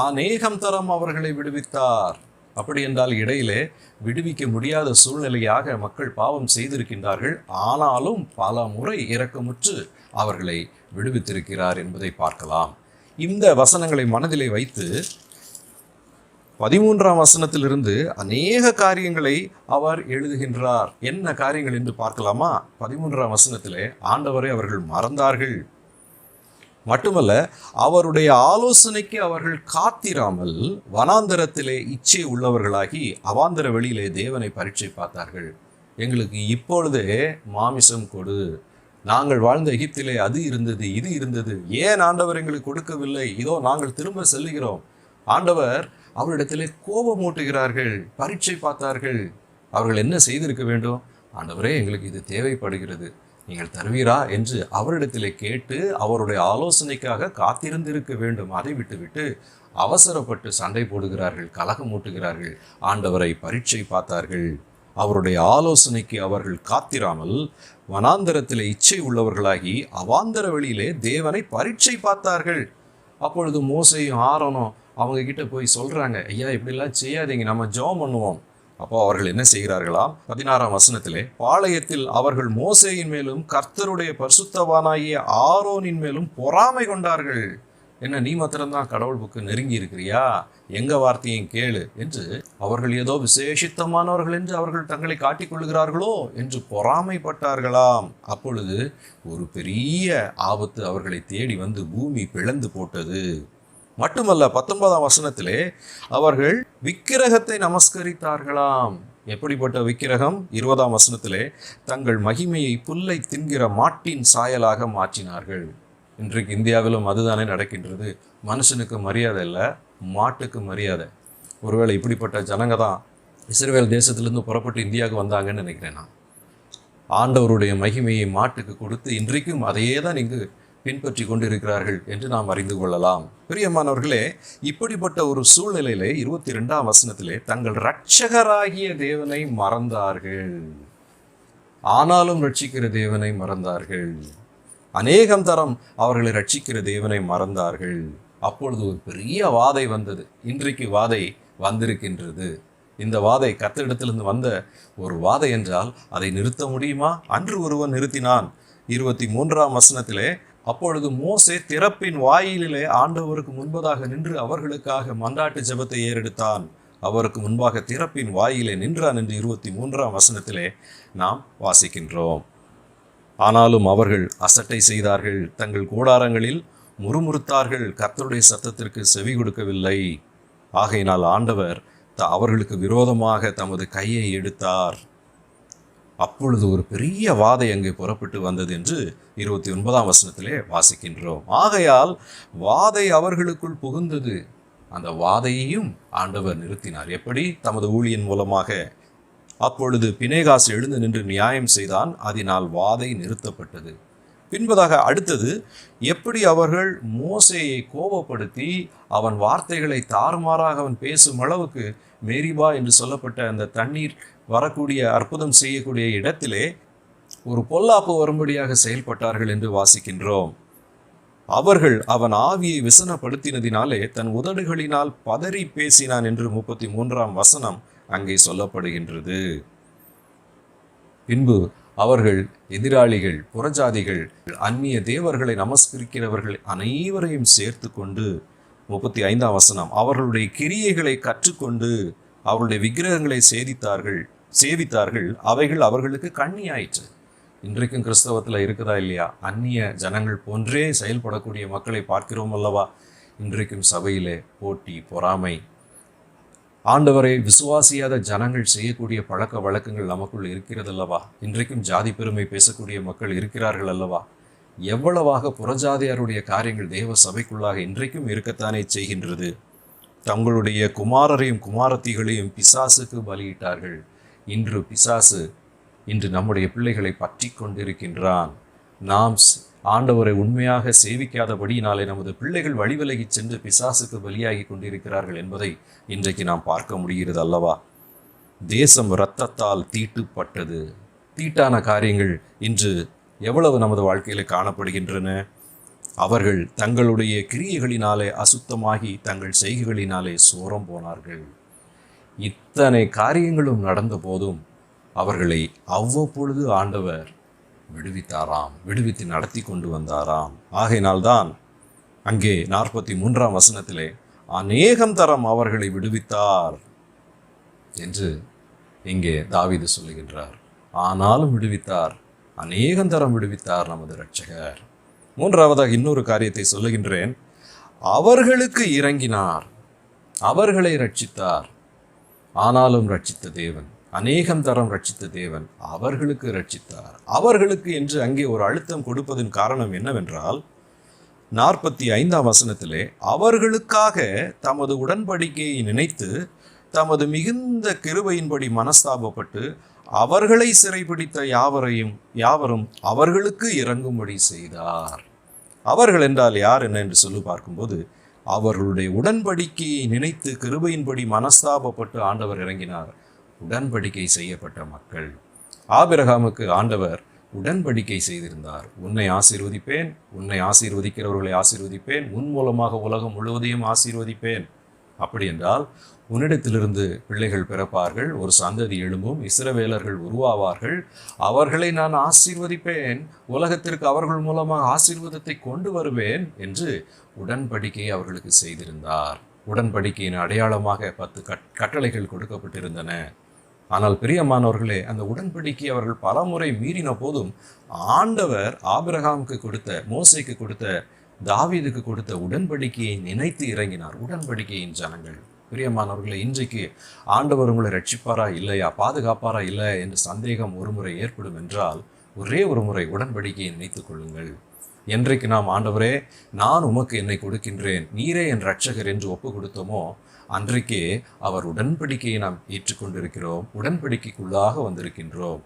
அநேகம் தரம் அவர்களை விடுவித்தார். அப்படி என்றால் இடையிலே விடுவிக்க முடியாத சூழ்நிலையாக மக்கள் பாவம் செய்திருக்கின்றார்கள். ஆனாலும் பல முறை இரக்கமுற்று அவர்களை விடுவித்திருக்கிறார் என்பதை பார்க்கலாம். இந்த வசனங்களை மனதிலே வைத்து 13ஆம் வசனத்திலிருந்து அநேக காரியங்களை அவர் எழுதுகின்றார். என்ன காரியங்கள் என்று பார்க்கலாமா? 13ஆம் வசனத்திலே, ஆண்டவரை அவர்கள் மறந்தார்கள், மட்டுமல்ல அவருடைய ஆலோசனைக்கு அவர்கள் காத்திராமல் வனாந்தரத்திலே இச்சை உள்ளவர்களாகி அவாந்தர வெளியிலே தேவனை பரீட்சை பார்த்தார்கள். எங்களுக்கு இப்பொழுதே மாமிசம் கொடு, நாங்கள் வாழ்ந்த எகிப்திலே அது இருந்தது இது இருந்தது, ஏன் ஆண்டவர் எங்களுக்கு கொடுக்கவில்லை? இதோ நாங்கள் திரும்ப செல்லுகிறோம். ஆண்டவர் அவரிடத்திலே கோபமூட்டுகிறார்கள், பரீட்சை பார்த்தார்கள். அவர்கள் என்ன செய்திருக்க வேண்டும்? ஆண்டவரே, எங்களுக்கு இது தேவைப்படுகிறது, நீங்கள் தருவீரா என்று அவரிடத்திலே கேட்டு அவருடைய ஆலோசனைக்காக காத்திருந்திருக்க வேண்டும். அதை விட்டுவிட்டு அவசரப்பட்டு சண்டை போடுகிறார்கள், கலகம் மூட்டுகிறார்கள். ஆண்டவரை பரீட்சை பார்த்தார்கள். அவருடைய ஆலோசனைக்கு அவர்கள் காத்திராமல் வனாந்தரத்திலே இச்சை உள்ளவர்களாகி அவாந்தர வெளியிலே தேவனை பரீட்சை பார்த்தார்கள். அப்பொழுது மோசேயும் ஆரோனும் அவங்க கிட்ட போய் சொல்றாங்க, ஐயா இப்படிலாம் செய்யாதீங்க, நம்ம ஜெபம் பண்ணுவோம். அப்போ அவர்கள் என்ன செய்கிறார்களாம்? 16ஆம் வசனத்திலே, பாளையத்தில் அவர்கள் மோசேயின் மேலும் கர்த்தருடைய பரிசுத்தவானாகிய ஆரோனின் மேலும் பொறாமை கொண்டார்கள். என்ன, நீ மாத்திரம்தான் கடவுள் புக்கு நெருங்கி இருக்கிறியா? எங்க வார்த்தையும் கேளு என்று அவர்கள் ஏதோ விசேஷித்தமானவர்கள் என்று அவர்கள் தங்களை காட்டிக்கொள்கிறார்களோ என்று பொறாமைப்பட்டார்களாம். அப்பொழுது ஒரு பெரிய ஆபத்து அவர்களை தேடி வந்து பூமி பிளந்து போட்டது. மட்டுமல்ல, 19ஆம் வசனத்திலே அவர்கள் விக்கிரகத்தை நமஸ்கரித்தார்களாம். எப்படிப்பட்ட விக்கிரகம்? 20ஆம் வசனத்திலே, தங்கள் மகிமையை புல்லை தின்கிற மாட்டின் சாயலாக மாற்றினார்கள். இன்றைக்கு இந்தியாவிலும் அதுதானே நடக்கின்றது. மனுஷனுக்கு மரியாதை இல்லை, மாட்டுக்கு மரியாதை. ஒருவேளை இப்படிப்பட்ட ஜனங்க தான் இஸ்ரவேல் தேசத்திலிருந்து புறப்பட்டு இந்தியாவுக்கு வந்தாங்கன்னு நினைக்கிறேன் நான். ஆண்டவருடைய மகிமையை மாட்டுக்கு கொடுத்து இன்றைக்கும் அதையே தான் இங்கு பின்பற்றி கொண்டிருக்கிறார்கள் என்று நாம் அறிந்து கொள்ளலாம். பிரியமானவர்களே, இப்படிப்பட்ட ஒரு சூழ்நிலையிலே 22ஆம் வசனத்திலே தங்கள் இரட்சகராகிய தேவனை மறந்தார்கள். ஆனாலும் ரட்சிக்கிற தேவனை மறந்தார்கள். அநேகம் தரம் அவர்களை ரட்சிக்கிற தேவனை மறந்தார்கள். அப்பொழுது ஒரு பெரிய வாதை வந்தது. இன்றைக்கு வாதை வந்திருக்கின்றது. இந்த வாதை கர்த்தரிடத்திலிருந்து வந்த ஒரு வாதை என்றால் அதை நிறுத்த முடியுமா? அன்று ஒருவன் நிறுத்தினான். 23ஆம் வசனத்திலே, அப்பொழுது மோசே திறப்பின் வாயிலிலே ஆண்டவருக்கு முன்பதாக நின்று அவர்களுக்காக மன்றாட்டு ஜெபத்தை ஏறெடுத்தான். அவருக்கு முன்பாக திறப்பின் வாயிலே நின்றான் என்று 23ஆம் வசனத்திலே நாம் வாசிக்கின்றோம். ஆனாலும் அவர்கள் அசட்டை செய்தார்கள், தங்கள் கூடாரங்களில் முறுமுறுத்தார்கள், கர்த்தருடைய சத்தத்திற்கு செவி கொடுக்கவில்லை. ஆகையினால் ஆண்டவர் அவர்களுக்கு விரோதமாக தமது கையை எடுத்தார். அப்பொழுது ஒரு பெரிய வாதை அங்கே புறப்பட்டு வந்தது என்று 29ஆம் வசனத்திலே வாசிக்கின்றோம். ஆகையால் வாதை அவர்களுக்குள் புகுந்தது. அந்த வாதையையும் ஆண்டவர் நிறுத்தினார். எப்படி? தமது ஊழியன் மூலமாக. அப்பொழுது பினேகாஸ் எழுந்து நின்று நியாயம் செய்தான், அதனால் வாதை நிறுத்தப்பட்டது. பின்பதாக அடுத்தது, எப்படி அவர்கள் மோசேயை கோபப்படுத்தி அவன் வார்த்தைகளை தாறுமாறாக அவன் பேசும் அளவுக்கு மேரிபா என்று சொல்லப்பட்ட அந்த தண்ணீர் வரக்கூடிய அற்புதம் செய்யக்கூடிய இடத்திலே ஒரு பொல்லாப்பு வரும்படியாக செயல்பட்டார்கள் என்று வாசிக்கின்றோம். அவர்கள் அவன் ஆவியை விசனப்படுத்தினதினாலே தன் உதடுகளினால் பதறி பேசினான் என்று 33ஆம் வசனம் அங்கே சொல்லப்படுகின்றது. பின்பு அவர்கள் எதிராளிகள், புறஜாதிகள், அந்நிய தேவர்களை நமஸ்கரிக்கிறவர்கள் அனைவரையும் சேர்த்து கொண்டு 35ஆம் வசனம், அவர்களுடைய கிரியைகளை கற்றுக்கொண்டு அவர்களுடைய விக்கிரகங்களை சேவித்தார்கள். அவைகள் அவர்களுக்கு கண்ணியாயிற்று. இன்றைக்கும் கிறிஸ்தவத்தில் இருக்குதா இல்லையா? அந்நிய ஜனங்கள் போன்றே செயல்படக்கூடிய மக்களை பார்க்கிறோம் அல்லவா? இன்றைக்கும் சபையிலே போட்டி, பொறாமை, ஆண்டவரை விசுவாசியாத ஜனங்கள் செய்யக்கூடிய பழக்க வழக்கங்கள் நமக்குள் இருக்கிறது அல்லவா? இன்றைக்கும் ஜாதி பெருமை பேசக்கூடிய மக்கள் இருக்கிறார்கள் அல்லவா? எவ்வளவாக புறஜாதியாருடைய காரியங்கள் தேவ சபைக்குள்ளாக இன்றைக்கும் இருக்கத்தானே செய்கின்றது. தங்களுடைய குமாரரையும் குமாரத்திகளையும் பிசாசுக்கு பலியிட்டார்கள். இன்று பிசாசு நம்முடைய பிள்ளைகளை பற்றி கொண்டிருக்கின்றான். நாம் ஆண்டவரை உண்மையாக சேவிக்காதபடியினாலே நமது பிள்ளைகள் வழிவிலகி சென்று பிசாசுக்கு பலியாகி கொண்டிருக்கிறார்கள் என்பதை இன்றைக்கு நாம் பார்க்க முடிகிறது அல்லவா? தேசம் இரத்தத்தால் தீட்டுப்பட்டது. தீட்டான காரியங்கள் இன்று எவ்வளவு நமது வாழ்க்கையில் காணப்படுகின்றன. அவர்கள் தங்களுடைய கிரியைகளினாலே அசுத்தமாகி தங்கள் செய்கைகளினாலே சோரம் போனார்கள். இத்தனை காரியங்களும் நடந்த போதும் அவர்களை அவ்வப்பொழுது ஆண்டவர் விடுவித்தாராம், விடுவித்து நடத்தி கொண்டு வந்தாராம். ஆகையினால்தான் அங்கே 43ஆம் வசனத்திலே அநேகம் தரம் அவர்களை விடுவித்தார் என்று இங்கே தாவீது சொல்லுகின்றார். ஆனாலும் விடுவித்தார், அநேகம் தரம் விடுவித்தார் நமது இரட்சகர். மூன்றாவதாக இன்னொரு காரியத்தை சொல்லுகின்றேன். அவர்களுக்கு இறங்கினார், அவர்களை ரட்சித்தார். ஆனாலும் ரட்சித்த தேவன், அநேகம் தரம் ரட்சித்த தேவன் அவர்களுக்கு ரட்சித்தார். அவர்களுக்கு என்று அங்கே ஒரு அழுத்தம் கொடுப்பதன் காரணம் என்னவென்றால், 45ஆம் வசனத்திலே அவர்களுக்காக தமது உடன்படிக்கையை நினைத்து தமது மிகுந்த கிருபையின்படி மனஸ்தாபப்பட்டு அவர்களை சிறைபிடித்த யாவரும் அவர்களுக்கு இறங்கும்படி செய்தார். அவர்கள் என்றால் யார் என்ன என்று சொல்லி பார்க்கும்போது, அவர்களுடைய உடன்படிக்கையை நினைத்து கிருபையின்படி மனஸ்தாபப்பட்டு ஆண்டவர் இறங்கினார். உடன்படிக்கை செய்யப்பட்ட மக்கள். ஆபிரகாமுக்கு ஆண்டவர் உடன்படிக்கை செய்திருந்தார். உன்னை ஆசீர்வதிப்பேன், உன்னை ஆசீர்வதிக்கிறவர்களை ஆசீர்வதிப்பேன், உன் மூலமாக உலகம் முழுவதையும் ஆசீர்வதிப்பேன். அப்படி என்றால் உன்னிடத்திலிருந்து பிள்ளைகள் பிறப்பார்கள், ஒரு சந்ததி எழும்பும், இஸ்ரவேலர்கள் உருவாவார்கள், அவர்களை நான் ஆசீர்வதிப்பேன், உலகத்திற்கு அவர்கள் மூலமாக ஆசீர்வாதத்தை கொண்டு வருவேன் என்று உடன்படிக்கையை அவர்களுக்கு செய்திருந்தார். உடன்படிக்கையின் அடையாளமாக 10 கட்டளைகள் கொடுக்கப்பட்டிருந்தன. ஆனால் பிரியமானவர்களே, அந்த உடன்படிக்கை அவர்கள் பலமுறை மீறின போதும் ஆண்டவர் ஆபிரகாமுக்கு கொடுத்த, மோசேக்கு கொடுத்த, தாவீதுக்கு கொடுத்த உடன்படிக்கையை நினைத்து இறங்கினார். உடன்படிக்கையின் ஜனங்கள். பிரியமானவர்களே, இன்றைக்கு ஆண்டவர் உங்களை ரட்சிப்பாரா இல்லையா, பாதுகாப்பாரா இல்லையா என்று சந்தேகம் ஒருமுறை ஏற்படும் என்றால் ஒரே ஒரு முறை உடன்படிக்கையை நினைத்துக் கொள்ளுங்கள். என்றைக்கு நாம் ஆண்டவரே நான் உமக்கு என்னை கொடுக்கின்றேன், நீரே என் இரட்சகர் என்று ஒப்பு கொடுத்தோமோ அன்றைக்கே அவர் உடன்படிக்கையை நாம் ஏற்றுக்கொண்டிருக்கிறோம், உடன்படிக்கைக்குள்ளாக வந்திருக்கின்றோம்.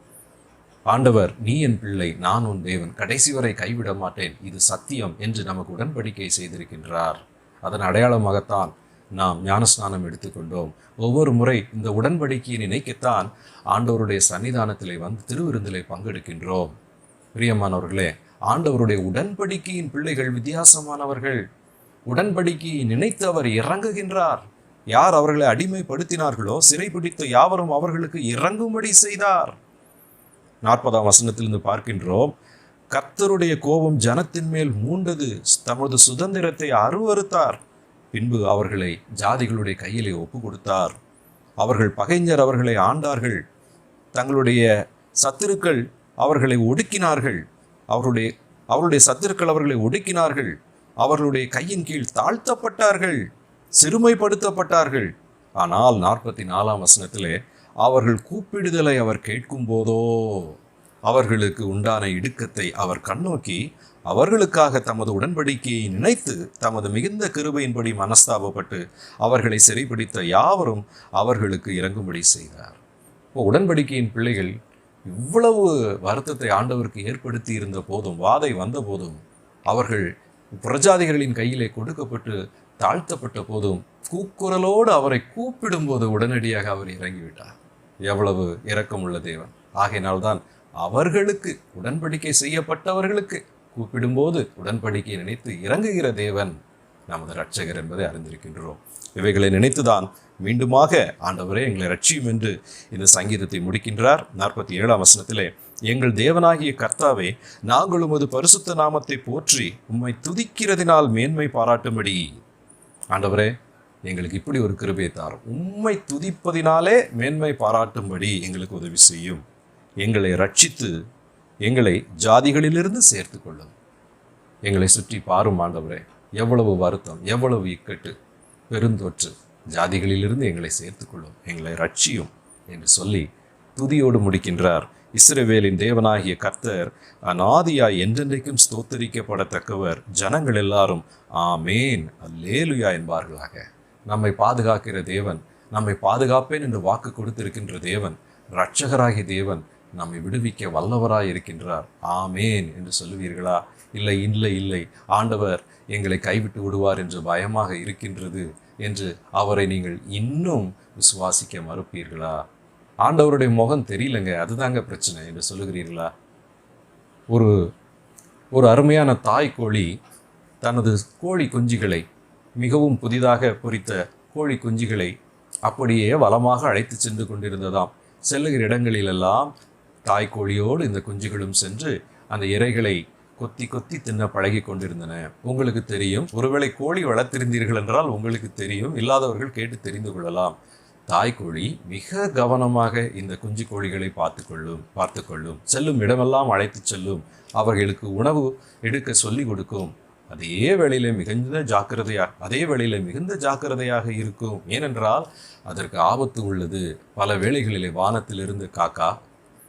ஆண்டவர் நீ என் பிள்ளை, நான் உன் தேவன், கடைசி வரை கைவிட மாட்டேன், இது சத்தியம் என்று நமக்கு உடன்படிக்கை செய்திருக்கின்றார். அதன் அடையாளமாகத்தான் நாம் ஞானஸ்நானம் எடுத்துக்கொண்டோம். ஒவ்வொரு முறை இந்த உடன்படிக்கையை நினைக்கத்தான் ஆண்டவருடைய சன்னிதானத்திலே வந்து திருவிருந்திலே பங்கெடுக்கின்றோம். பிரியமானவர்களே, ஆண்டவருடைய உடன்படிக்கையின் பிள்ளைகள் வித்தியாசமானவர்கள். உடன்படிக்கையை நினைத்து அவர் இறங்குகின்றார். யார் அவர்களை அடிமைப்படுத்தினார்களோ சிறைபிடித்த யாவரும் அவர்களுக்கு இறங்கும்படி செய்தார். 40ஆம் வசனத்திலிருந்து பார்க்கின்றோம், கர்த்தருடைய கோபம் ஜனத்தின் மேல் மூண்டது, தமது சுதந்திரத்தை அருவருத்தார். பின்பு அவர்களை ஜாதிகளுடைய கையிலே ஒப்பு கொடுத்தார். அவர்கள் பகைஞர் அவர்களை ஆண்டார்கள். தங்களுடைய சத்துருக்கள் அவர்களை ஒடுக்கினார்கள். அவருடைய சத்துருக்கள் அவர்களை ஒடுக்கினார்கள். அவர்களுடைய கையின் கீழ் தாழ்த்தப்பட்டார்கள், சிறுமைப்படுத்தப்பட்டார்கள். ஆனால் 44ஆம் வசனத்திலே, அவர்கள் கூப்பிடுதலை அவர் கேட்கும் போதோ அவர்களுக்கு உண்டான இடுக்கத்தை அவர் கண்ணோக்கி அவர்களுக்காக தமது உடன்படிக்கையை நினைத்து தமது மிகுந்த கிருபையின்படி மனஸ்தாபப்பட்டு அவர்களை சிறைபிடித்த யாவரும் அவர்களுக்கு இறங்கும்படி செய்தார். உடன்படிக்கையின் பிள்ளைகள் இவ்வளவு வருத்தத்தை ஆண்டவருக்கு ஏற்படுத்தி இருந்த போதும், வாதை வந்த போதும், அவர்கள் பிரஜாதிகளின் கையிலே கொடுக்கப்பட்டு தாழ்த்தப்பட்ட போதும் கூக்குரலோடு அவரை கூப்பிடும்போது உடனடியாக அவர் இறங்கிவிட்டார். எவ்வளவு இரக்கமுள்ள தேவன்! ஆகையினால்தான் அவர்களுக்கு, உடன்படிக்கை செய்யப்பட்டவர்களுக்கு கூப்பிடும்போது உடன்படிக்கையை நினைத்து இறங்குகிற தேவன் நமது இரட்சகர் என்பதை அறிந்திருக்கின்றோம். இவைகளை நினைத்துதான் மீண்டுமாக ஆண்டவரே எங்களை ரட்சியும் என்று இந்த சங்கீதத்தை முடிக்கின்றார். 47ஆம் வசனத்திலே, எங்கள் தேவனாகிய கர்த்தாவே, நாங்கள் உமது பரிசுத்த நாமத்தை போற்றி உம்மை துதிக்கிறதினால் மேன்மை பாராட்டும்படி. ஆண்டவரே, எங்களுக்கு இப்படி ஒரு கிருபையை தாரும். உம்மை துதிப்பதினாலே மேன்மை பாராட்டும்படி எங்களுக்கு உதவி செய்யும். எங்களை ரட்சித்து எங்களை ஜாதிகளிலிருந்து சேர்த்து கொள்ளும். எங்களை சுற்றி பாரும் ஆண்டவரே, எவ்வளவு வருத்தம், எவ்வளவு இக்கட்டு, பெருந்தொற்று, ஜாதிகளிலிருந்து எங்களை சேர்த்து கொள்ளும், எங்களை ரட்சியும் என்று சொல்லி துதியோடு முடிக்கின்றார். இஸ்ரவேலின் தேவனாகிய கர்த்தர் அநாதியாய் என்றென்றைக்கும் ஸ்தோத்தரிக்கப்படத்தக்கவர். ஜனங்கள் எல்லாரும் ஆமேன் அல்லேலுயா என்பார்களாக. நம்மை பாதுகாக்கிற தேவன், நம்மை பாதுகாப்பேன் என்று வாக்கு கொடுத்திருக்கின்ற தேவன், இரட்சகராகிய தேவன் நம்மை விடுவிக்க வல்லவராய் இருக்கின்றார். ஆமேன் என்று சொல்லுவீர்களா? இல்லை இல்லை இல்லை, ஆண்டவர் எங்களை கைவிட்டு விடுவார் என்று பயமாக இருக்கின்றது என்று அவரை நீங்கள் இன்னும் விசுவாசிக்க மறுப்பீர்களா? ஆண்டவருடைய முகம் தெரியலங்க, அதுதாங்க பிரச்சனை என்று சொல்லுகிறீர்களா? ஒரு அருமையான தாய் கோழி தனது கோழி குஞ்சுகளை, மிகவும் புதிதாக பொரித்த கோழி குஞ்சுகளை அப்படியே வலமாக அழைத்து சென்று கொண்டிருந்ததாம். செல்லுகிற இடங்களிலெல்லாம் தாய்க்கோழியோடு இந்த குஞ்சுகளும் சென்று அந்த இரைகளை கொத்தி கொத்தி தின்ன பழகி கொண்டிருந்தன. உங்களுக்கு தெரியும், ஒருவேளை கோழி வளர்த்திருந்தீர்கள் என்றால் உங்களுக்கு தெரியும், இல்லாதவர்கள் கேட்டு தெரிந்து கொள்ளலாம். தாய்க்கோழி மிக கவனமாக இந்த குஞ்சு கோழிகளை பார்த்து கொள்ளும். செல்லும் இடமெல்லாம் அழைத்து செல்லும். அவர்களுக்கு உணவு எடுக்க சொல்லி கொடுக்கும். அதே வேளையில மிகுந்த ஜாக்கிரதையாக இருக்கும். ஏனென்றால் அதற்கு ஆபத்து உள்ளது. பல வேளைகளிலே வானத்திலிருந்து காக்கா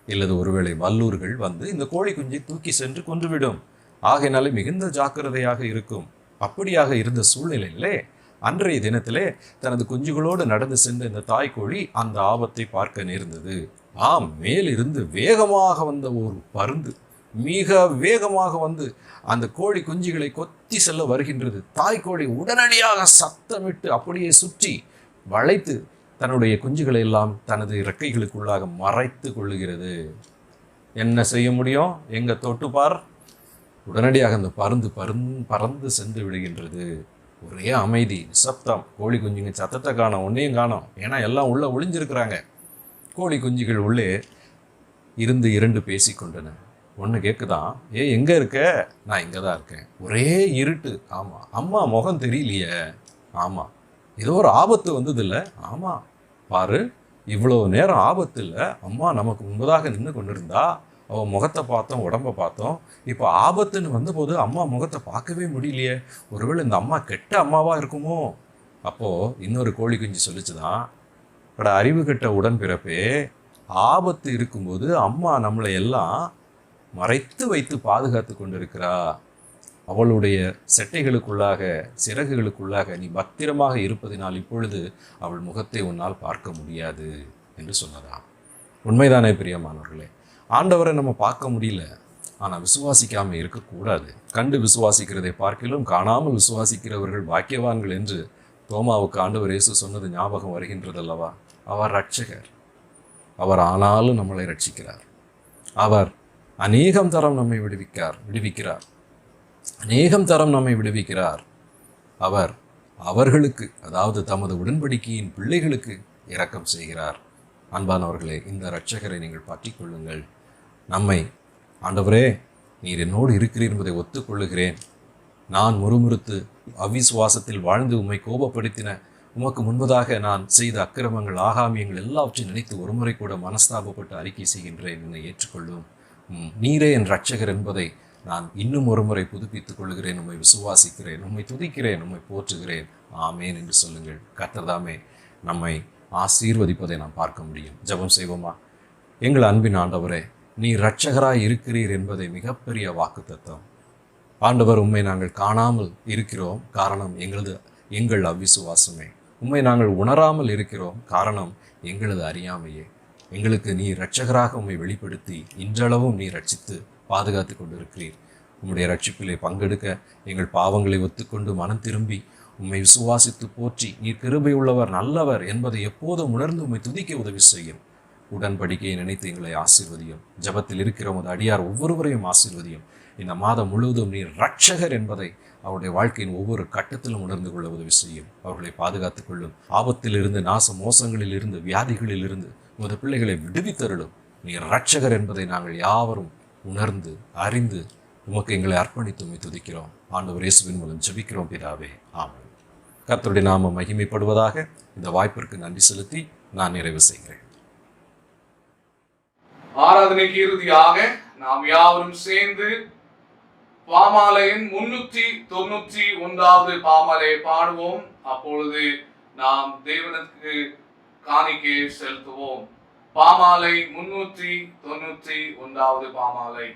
இல்லது ஒருவேளை வல்லூர்கள் வந்து இந்த கோழி குஞ்சை தூக்கி சென்று கொன்றுவிடும். ஆகையினாலே மிகுந்த ஜாக்கிரதையாக இருக்கும். அப்படியாக இருந்த சூழ்நிலையிலே அன்றைய தினத்திலே தனது குஞ்சுகளோடு நடந்து சென்ற இந்த தாய்க்கோழி அந்த ஆபத்தை பார்க்க நேர்ந்தது. மேலிருந்து வேகமாக வந்த ஒரு பருந்து மிக வேகமாக வந்து அந்த கோழி குஞ்சுகளை கொத்தி செல்ல வருகின்றது. தாய்க்கோழி உடனடியாக சத்தமிட்டு அப்படியே சுற்றி வளைத்து தன்னுடைய குஞ்சுகளை எல்லாம் தனது இறக்கைகளுக்குள்ளாக மறைத்து கொள்ளுகிறது. என்ன செய்ய முடியும்? எங்க தொட்டுப்பார், உடனடியாக அந்த பறந்து சென்று விடுகின்றது. ஒரே அமைதி, நிசப்தம். கோழி குஞ்சுங்க சத்தத்தை காணோம், ஒன்றையும் காணோம். ஏன்னா எல்லாம் உள்ளே ஒளிஞ்சிருக்கிறாங்க. கோழி குஞ்சுகள் உள்ளே இருந்து 2 பேசிக்கொண்டன. ஒன்று கேட்குதான், எங்கே இருக்க? நான் இங்கே தான் இருக்கேன். ஒரே இருட்டு. ஆமாம். அம்மா முகம் தெரியலையே. ஆமாம். ஏதோ ஒரு ஆபத்து வந்தது இல்லை? ஆமாம். பாரு, இவ்வளோ நேரம் ஆபத்து இல்லை, அம்மா நமக்கு முன்பதாக நின்று கொண்டிருந்தா, அவள் முகத்தை பார்த்தோம், உடம்பை பார்த்தோம். இப்போ ஆபத்துன்னு வந்தபோது அம்மா முகத்தை பார்க்கவே முடியலையே. ஒருவேளை இந்த அம்மா கெட்ட அம்மாவாக இருக்குமோ? அப்போது இன்னொரு கோழி குஞ்சு சொல்லிச்சுதான், அறிவு கெட்ட உடன்பிறப்பே, ஆபத்து இருக்கும்போது அம்மா நம்மளை எல்லாம் மறைத்து வைத்து பாதுகாத்து கொண்டிருக்கிறா. அவளுடைய செட்டைகளுக்குள்ளாக, சிறகுகளுக்குள்ளாக நீ பத்திரமாக இருப்பதினால் இப்பொழுது அவள் முகத்தை உன்னால் பார்க்க முடியாது என்று சொன்னதாம். உண்மைதானே பிரியமானவர்களே? ஆண்டவரை நம்ம பார்க்க முடியல, ஆனால் விசுவாசிக்காமல் இருக்கக்கூடாது. கண்டு விசுவாசிக்கிறதை பார்க்கிலும் காணாமல் விசுவாசிக்கிறவர்கள் பாக்கியவான்கள் என்று தோமாவுக்கு ஆண்டவர் இயேசு சொன்னது ஞாபகம் வருகின்றதல்லவா? அவர் இரட்சகர். அவர் ஆனாலும் நம்மளை ரட்சிக்கிறார். அவர் அநேகம் தரம் நம்மை விடுவிக்கிறார். அநேகம் தரம் நம்மை விடுவிக்கிறார். அவர் அவர்களுக்கு, அதாவது தமது உடன்படிக்கையின் பிள்ளைகளுக்கு இரக்கம் செய்கிறார். அன்பானவர்களே, இந்த இரட்சகரை நீங்கள் பற்றிக் கொள்ளுங்கள். நம்மை, ஆண்டவரே நீர் என்னோடு இருக்கிறீர் என்பதை ஒத்துக்கொள்ளுகிறேன், நான் முறுமுறுத்து அவிசுவாசத்தில் வாழ்ந்து உம்மை கோபப்படுத்தின, உமக்கு முன்பதாக நான் செய்த அக்கிரமங்கள் ஆகாமியங்கள் எல்லாவற்றையும் நினைத்து ஒருமுறை கூட மனஸ்தாபப்பட்டு அறிக்கை செய்கின்றேன், என்னை ஏற்றுக்கொள்ளும். நீரே என் இரட்சகர் என்பதை நான் இன்னும் ஒரு முறை புதுப்பித்துக் கொள்கிறேன், உம்மை விசுவாசிக்கிறேன், உம்மை துதிக்கிறேன், உம்மை போற்றுகிறேன், ஆமேன் என்று சொல்லுங்கள். கர்த்தர்தாமே நம்மை ஆசீர்வதிப்பதை நாம் பார்க்க முடியும். ஜெபம் செய்வோமா? எங்கள் அன்பின் ஆண்டவரே, நீ இரட்சகராய் இருக்கிறீர் என்பதை மிகப்பெரிய வாக்குத்தத்தம். ஆண்டவர், உம்மை நாங்கள் காணாமல் இருக்கிறோம், காரணம் எங்கள் அவிசுவாசமே. உம்மை நாங்கள் உணராமல் இருக்கிறோம், காரணம் எங்களது அறியாமையே. எங்களுக்கு நீ இரட்சகராக உம்மை வெளிப்படுத்தி இன்றளவும் நீ ரட்சித்து பாதுகாத்து கொண்டிருக்கிறீர். உம்முடைய ரட்சிப்பிலே பங்கெடுக்க எங்கள் பாவங்களை ஒத்துக்கொண்டு மனம் திரும்பி உம்மை விசுவாசித்து போற்றி நீர் கிருபை உள்ளவர், நல்லவர் என்பதை எப்போதும் உணர்ந்து உம்மை துதிக்க உதவி செய்யும். உடன்படிக்கையை நினைத்து எங்களை ஆசீர்வதியும். ஜபத்தில் இருக்கிற உமது அடியார் ஒவ்வொருவரையும் ஆசீர்வதியும். இந்த மாதம் முழுவதும் நீர் இரட்சகர் என்பதை அவருடைய வாழ்க்கையின் ஒவ்வொரு கட்டத்திலும் உணர்ந்து கொள்ள உதவி செய்யும். அவர்களை பாதுகாத்துக் கொள்ளும். ஆபத்திலிருந்து, நாச மோசங்களில் இருந்து, வியாதிகளில் இருந்து உமது பிள்ளைகளை விடுவித்தருளும். நீர் இரட்சகர் என்பதை நாங்கள் யாவரும் உணர்ந்து அறிந்து உமக்கு எங்களை அர்ப்பணித்து உம்மை துதிக்கிறோம். ஆண்டவர் இயேசுவின் மூலம் ஜெபிக்கிறோம் பிதாவே, ஆமென். கர்த்தருடைய நாமம் மகிமைப்படுவதாக. இந்த வாய்ப்பிற்கு நன்றி செலுத்தி நான் நிறைவு செய்கிறேன்.
ஆராதனைக்கு இறுதியாக நாம் யாவரும் சேர்ந்து பாமாலையின் 391வது பாமாலையை பாடுவோம். அப்பொழுது நாம் தேவனுக்கு காணிக்கை செலுத்துவோம். பாமாலை 391வது பாமாலை.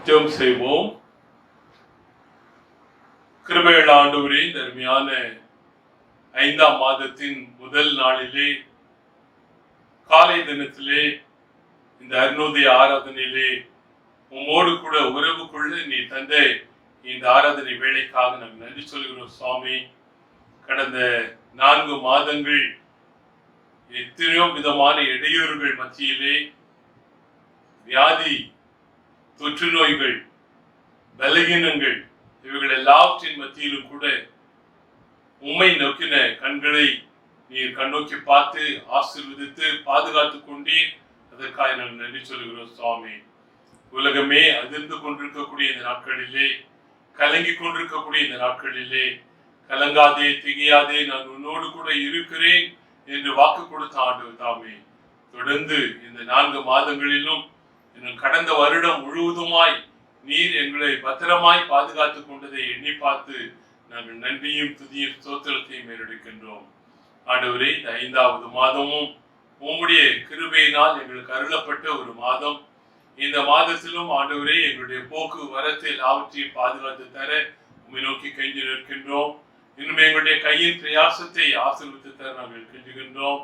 ஜெபம் செய்வோம். கிருபையுள்ள ஆண்டவரே, தர்மையான 5ஆம் மாதத்தின் முதல் நாளிலே காலை தினத்திலே இந்த அருணோதய ஆராதனையிலே உம்மோடு கூட உறவு கொள்ள நீ தந்த இந்த ஆராதனை வேலைக்காக நாங்கள் நன்றி சொல்கிறோம் சுவாமி. கடந்த 4 மாதங்கள் எத்தனையோ விதமான இடையூறுகள் மத்தியிலே, வியாதி, தொற்று நோய்கள், பலகீனங்கள், இவைகள் எல்லாவற்றின் மத்தியிலும் கூட உம்மை நோக்கின கண்களை நீர் கண்ணோக்கி பார்த்து ஆசீர்வதித்து பாதுகாத்துக் கொண்டீர். அதற்காக நான் நன்றி சொல்கிறோம் சுவாமி. உலகமே அதிர்ந்து கொண்டிருக்கக்கூடிய இந்த நாட்களிலே, கலங்கி கொண்டிருக்கக்கூடிய இந்த நாட்களிலே, கலங்காதே, திகையாதே, நான் உன்னோடு கூட இருக்கிறேன் என்று வாக்கு கொடுத்த ஆண்டவர் தாமே தொடர்ந்து இந்த 4 மாதங்களிலும் இன்னும் கடந்த வருடம் முழுவதுமாய் நீர் எங்களை பத்திரமாய் பாதுகாத்துக் கொண்டதை எண்ணி பார்த்து நாங்கள் நன்றியும் துதியும் ஸ்தோத்திரத்தையும் மேலெடுக்கின்றோம். ஆண்டவரே, இந்த 5வது மாதமும் உம்முடைய கிருபையினால் எங்களுக்கு அருளப்பட்ட ஒரு மாதம். இந்த மாதத்திலும் ஆண்டவரே, எங்களுடைய போக்கு வரத்தை எல்லாவற்றையும் பாதுகாத்து தர உம்மை நோக்கி கெஞ்சி நிற்கின்றோம். இன்னும் எங்களுடைய கையின் பிரயாசத்தை ஆசீர்வதித்து தர நாங்கள் கெஞ்சுகின்றோம்.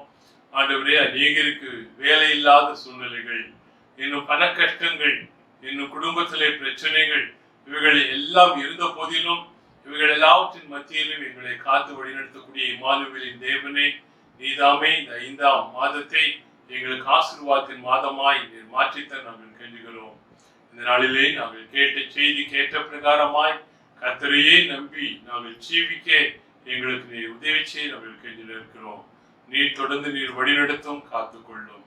ஆண்டவரே, அநேகருக்கு வேலை இல்லாத சூழ்நிலைகள், இன்னும் பண கஷ்டங்கள், இன்னும் குடும்பத்திலே பிரச்சனைகள், இவைகள் எல்லாம் இருந்த போதிலும் இவைகள் எல்லாவற்றின் மத்தியிலும் எங்களை காத்து வழிநடத்தக்கூடிய இம்மானுவேலின் தேவனே, நீதாமே இந்த 5ஆம் மாதத்தை எங்களுக்கு ஆசீர்வாதத்தின் மாதமாய் மாற்றித்த நாங்கள் கெஞ்சுகிறோம். இந்த நாளிலே நாங்கள் கேட்ட செய்தி கேட்ட பிரகாரமாய் கர்த்தரையே நம்பி நாங்கள் ஜீவிக்க எங்களுக்கு நீர் உதவி செய்ய நாங்கள் கெஞ்சில் இருக்கிறோம். நீர் தொடர்ந்து நீர் வழிநடத்தும், காத்துக்கொள்ளும்.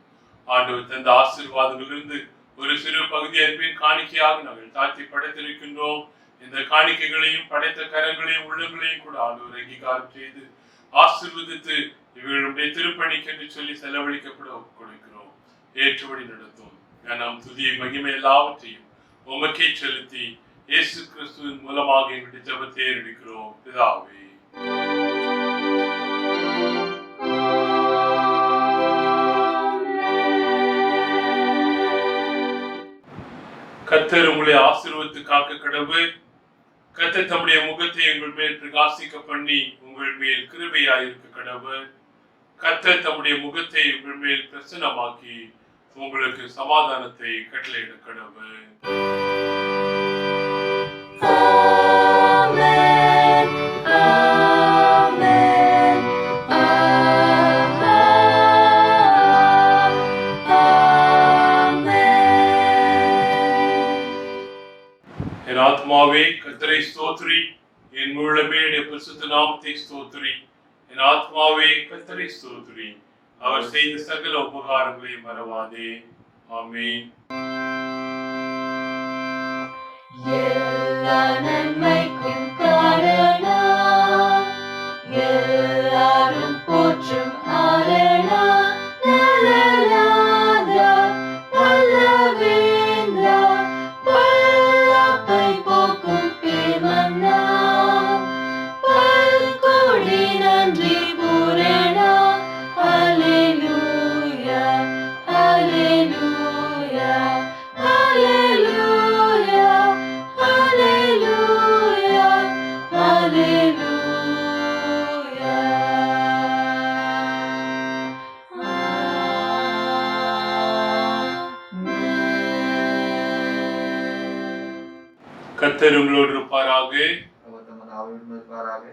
ஆண்டவர் தந்த ஆசீர்வாதங்களிலிருந்து ஒரு சிறு பகுதி அன்பின் காணிக்கையாக நாங்கள் தாழ்த்தி படைத்திருக்கின்றோம். இந்த காணிக்கைகளையும் படைத்த கரங்களையும் உள்ளங்களையும் கூட ஆண்டவர் அங்கீகாரம் செய்து ஆசீர்வதித்து இவர்களுடைய திருப்பணிக்கு என்று சொல்லி செலவழிக்கப்பட கொடுக்கிறோம். ஏற்றுவழி நடத்தும். நாம் துதியை மகிமை எல்லாவற்றையும் உமக்கே செலுத்தி இயேசு கிறிஸ்துவின் மூலமாக எங்களுடைய ஜெபத்தை ஏறெடுக்கிறோம் பிதாவே. கர்த்தர் உங்களை ஆசீர்வதித்து காக்க கடவுள். கர்த்தர் தம்முடைய முகத்தை உங்கள் மேல் பிரகாசிக்க பண்ணி உங்கள் மேல் கிருபையாயிருக்க கடவுள். கர்த்தர் தம்முடைய முகத்தை உங்கள் மேல் பிரசன்னமாக்கி உங்களுக்கு சமாதானத்தை கட்டளையிட கடவுள். என் ஆத்மாவே கர்த்தரை ஸ்தோத்திரி, என் முழுமே பரிசுத்த நாமத்தை ஸ்தோத்திரி. என் ஆத்மாவே கர்த்தரை ஸ்தோத்திரி, அவர் செய்த சகல உபகாரங்களை மறவாதே. ஆமென்.
எல்லா நன்மைக்கும் காரணம், எல்லாரும் போற்றும் ஆரணா, நல்லநாதா, நல்லவேந்தா, பல்லாப்பை போக்கும் பேமன்னா, பல்கோடி நன்றி பூரணா. ஹல்லேலூயா, ஹல்லேலூயா, ஹல்லேலூயா, ஹல்லேலூயா, ஹல்லேலூயா.
கர்த்தர் உங்களோடு இருப்பாராக.
அவர் தமது ஆவியோடும் இருப்பாராக.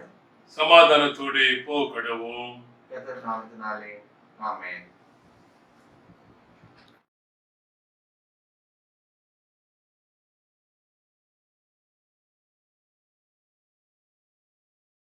சமாதானத்தோடு போகடவும்.
கர்த்தர் நாமத்தினாலே ஆமென்.